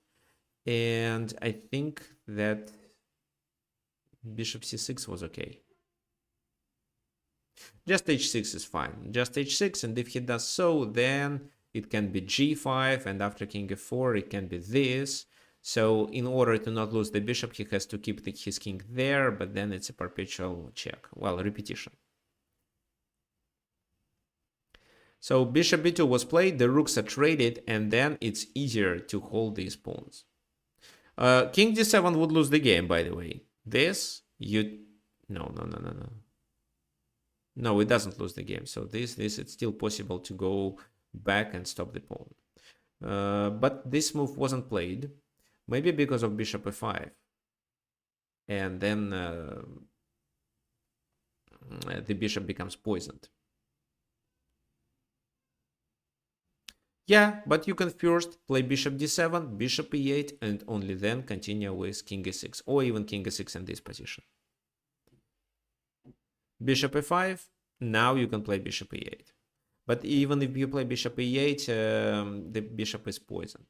and I think that bishop c6 was okay. Just h6 is fine. Just h6, and if he does so, then it can be g5, and after king f4, it can be this. So in order to not lose the bishop, he has to keep his king there, but then it's a perpetual check. Well, repetition. So bishop b2 was played, the rooks are traded, and then it's easier to hold these pawns. King d7 would lose the game, by the way. This, you... No. No, it doesn't lose the game. So this, it's still possible to go back and stop the pawn. But this move wasn't played. Maybe because of bishop f5. And then the bishop becomes poisoned. Yeah, but you can first play bishop d7, bishop e8, and only then continue with king e6, or even king e6 in this position. Bishop e5, now you can play bishop e8. But even if you play bishop e8, the bishop is poisoned.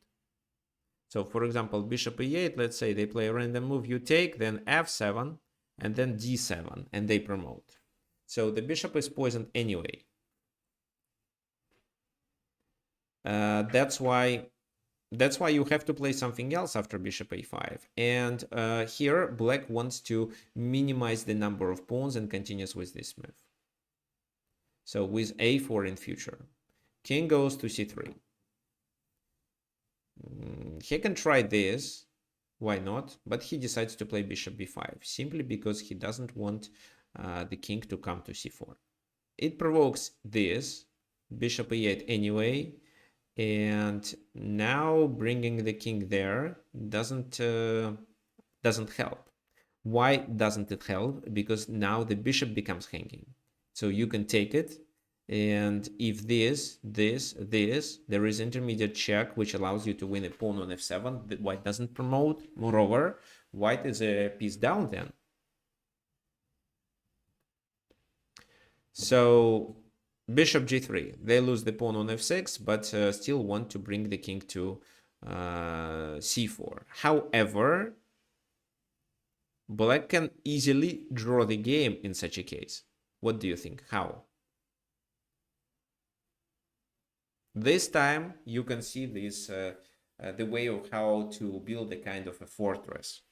So for example, bishop e8, let's say they play a random move, you take, then f7, and then d7, and they promote. So the bishop is poisoned anyway. That's why you have to play something else after bishop a5. And here, black wants to minimize the number of pawns and continues with this move. So with a4 in future, king goes to c3. He can try this, why not? But he decides to play bishop b5, simply because he doesn't want the king to come to c4. It provokes this, bishop e8 anyway, and now bringing the king there doesn't help. Why doesn't it help? Because now the bishop becomes hanging. So you can take it, and if this, there is intermediate check, which allows you to win a pawn on f7. The white doesn't promote. Moreover, white is a piece down then. So bishop g3, they lose the pawn on f6, but still want to bring the king to c4. However, black can easily draw the game in such a case. What do you think? How? This time you can see this the way of how to build a kind of a fortress.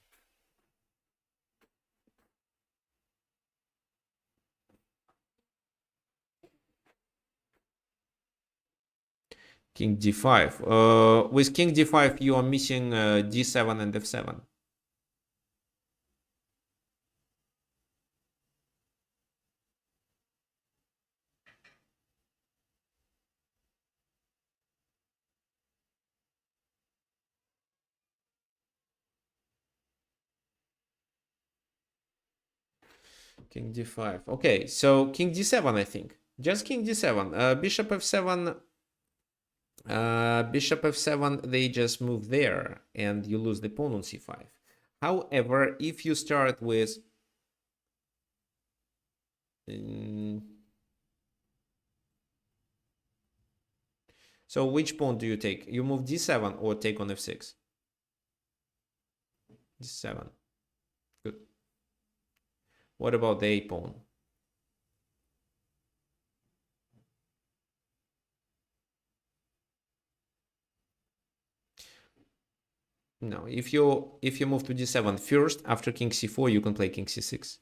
King d5. With king d5, you are missing d7 and f7. King d5. Okay, so king d7, I think. Just king d7. Bishop f7. Bishop f7, they just move there, and you lose the pawn on c5. However, if you start with so which pawn do you take? You move d7 or take on f6? d7. Good. What about the a pawn? No, if you move to d7 first, after king c4, you can play king c6.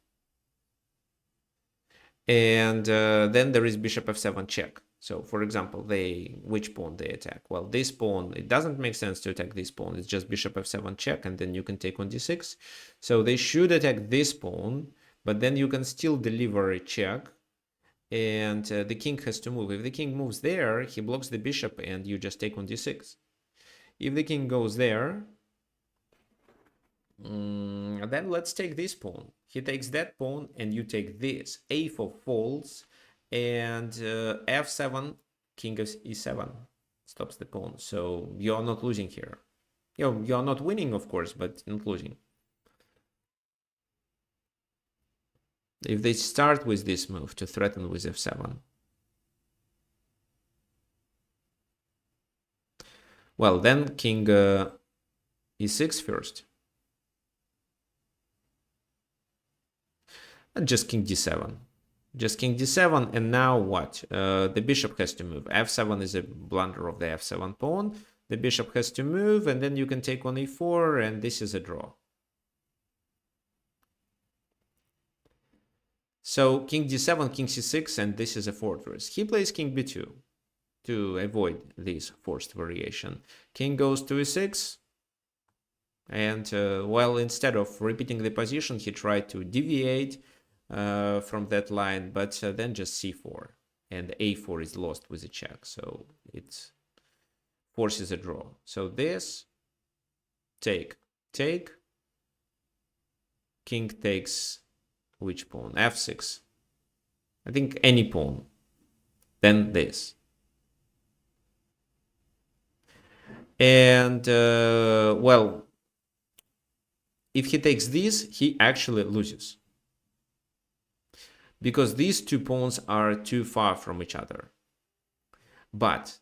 And then there is bishop f7 check. So for example, which pawn they attack? Well, this pawn, it doesn't make sense to attack this pawn. It's just bishop f7 check, and then you can take on d6. So they should attack this pawn, but then you can still deliver a check, and the king has to move. If the king moves there, he blocks the bishop, and you just take on d6. If the king goes there, then let's take this pawn. He takes that pawn, and you take this. a4 falls, and f7, king of e7 stops the pawn. So you're not losing here. You're not winning, of course, but not losing. If they start with this move to threaten with f7, well, then king e6 first. And just king d7. Just king d7, and now what? The bishop has to move. f7 is a blunder of the f7 pawn. The bishop has to move, and then you can take on e4, and this is a draw. So king d7, king c6, and this is a fortress. He plays king b2 to avoid this forced variation. King goes to e6, and well, instead of repeating the position, he tried to deviate from that line, but then just c4, and a4 is lost with a check, so it forces a draw. So this, take, king takes which pawn? f6. I think any pawn. Then this. And well, if he takes this, he actually loses, because these two pawns are too far from each other. But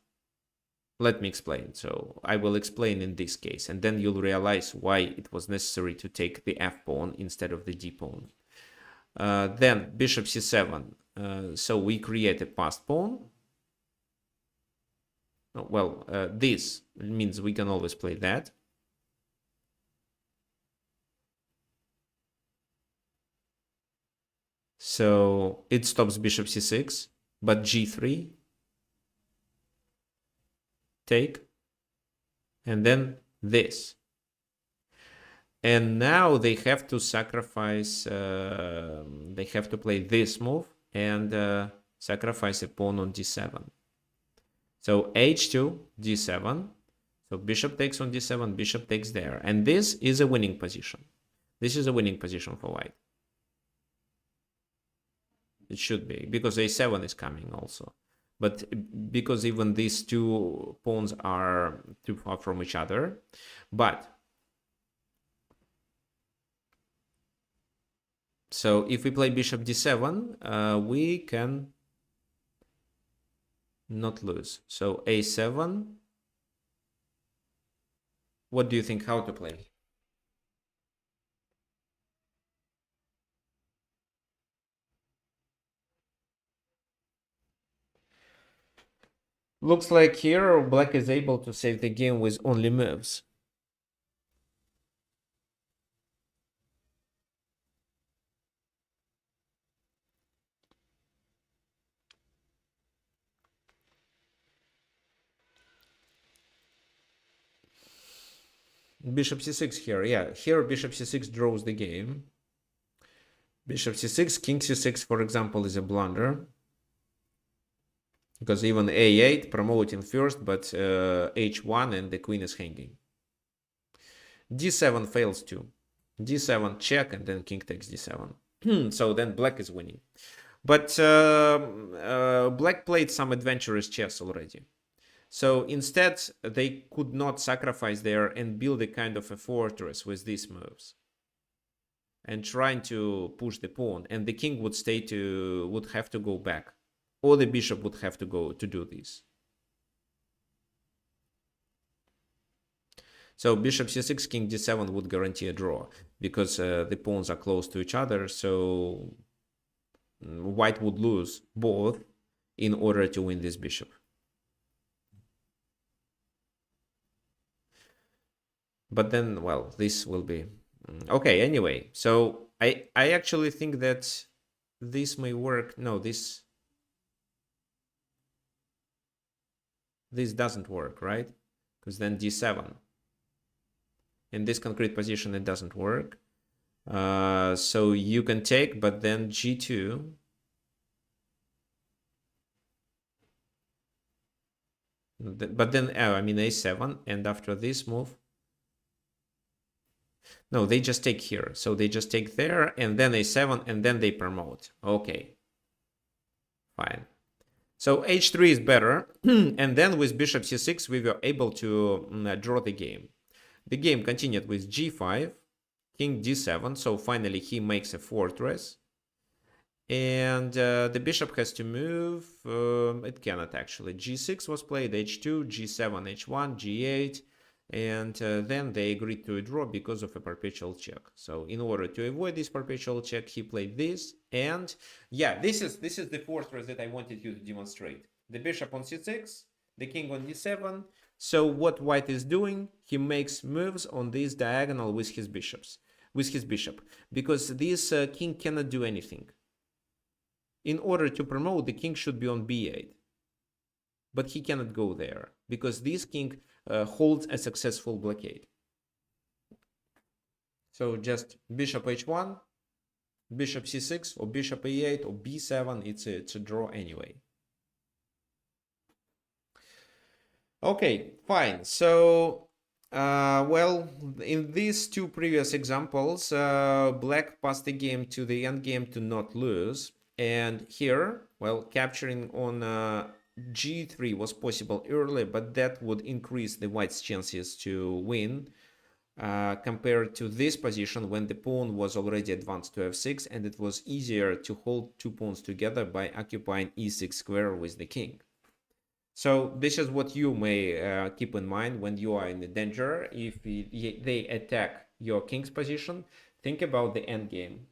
let me explain. So I will explain in this case, and then you'll realize why it was necessary to take the f pawn instead of the d pawn. Then bishop c7. So we create a passed pawn. Well, this means we can always play that. So it stops bishop c6, but g3, take, and then this. And now they have to sacrifice, they have to play this move and sacrifice a pawn on d7. So h2, d7. So bishop takes on d7, bishop takes there. And this is a winning position. This is a winning position for white. It should be, because a7 is coming also. But because even these two pawns are too far from each other. But so if we play bishop d7, we can not lose. So a7. What do you think how to play? Looks like here black is able to save the game with only moves. Bishop c6 here. Yeah, here bishop c6 draws the game. Bishop c6, king c6, for example, is a blunder. Because even a8 promoting first, but h1 and the queen is hanging. d7 fails too. d7 check and then king takes d7. So then black is winning. But black played some adventurous chess already. So instead, they could not sacrifice there and build a kind of a fortress with these moves. And trying to push the pawn. And the king would have to go back. Or the bishop would have to go to do this. So bishop c6, king d7 would guarantee a draw, because the pawns are close to each other, so white would lose both in order to win this bishop. But then, well, this will be... Okay, anyway, so I actually think that this may work. No, this doesn't work, right? Because then d7. In this concrete position, it doesn't work. So you can take, but then g2. But then, I mean, a7, and after this move... No, they just take here. So they just take there, and then a7, and then they promote. Okay. Fine. So h3 is better. And then with bishop c6, we were able to draw the game. The game continued with g5, king d7. So finally, he makes a fortress. And the bishop has to move. It cannot actually. g6 was played, h2, g7, h1, g8. And then they agreed to a draw because of a perpetual check. So in order to avoid this perpetual check, he played this. And yeah, this is the fortress that I wanted you to demonstrate. The bishop on c6, the king on d7. So what white is doing, he makes moves on this diagonal with his bishop, because this king cannot do anything. In order to promote, the king should be on b8. But he cannot go there, because this king holds a successful blockade. So just bishop h1, bishop c6, or bishop e8, or b7, it's a draw anyway. Okay, fine. So, well, in these two previous examples, black passed the game to the endgame to not lose. And here, well, capturing on g3 was possible early, but that would increase the white's chances to win compared to this position when the pawn was already advanced to f6, and it was easier to hold two pawns together by occupying e6 square with the king. So this is what you may keep in mind when you are in the danger. If they attack your king's position, think about the endgame.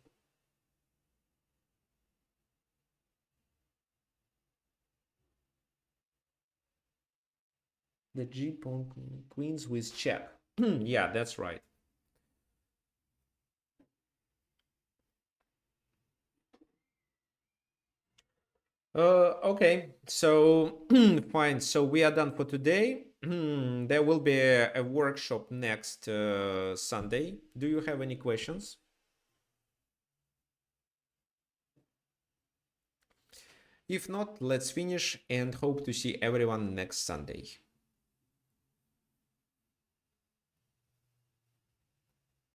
The g pawn queens with check. Yeah, that's right. Okay, so fine. So we are done for today. There will be a workshop next Sunday. Do you have any questions? If not, let's finish and hope to see everyone next Sunday.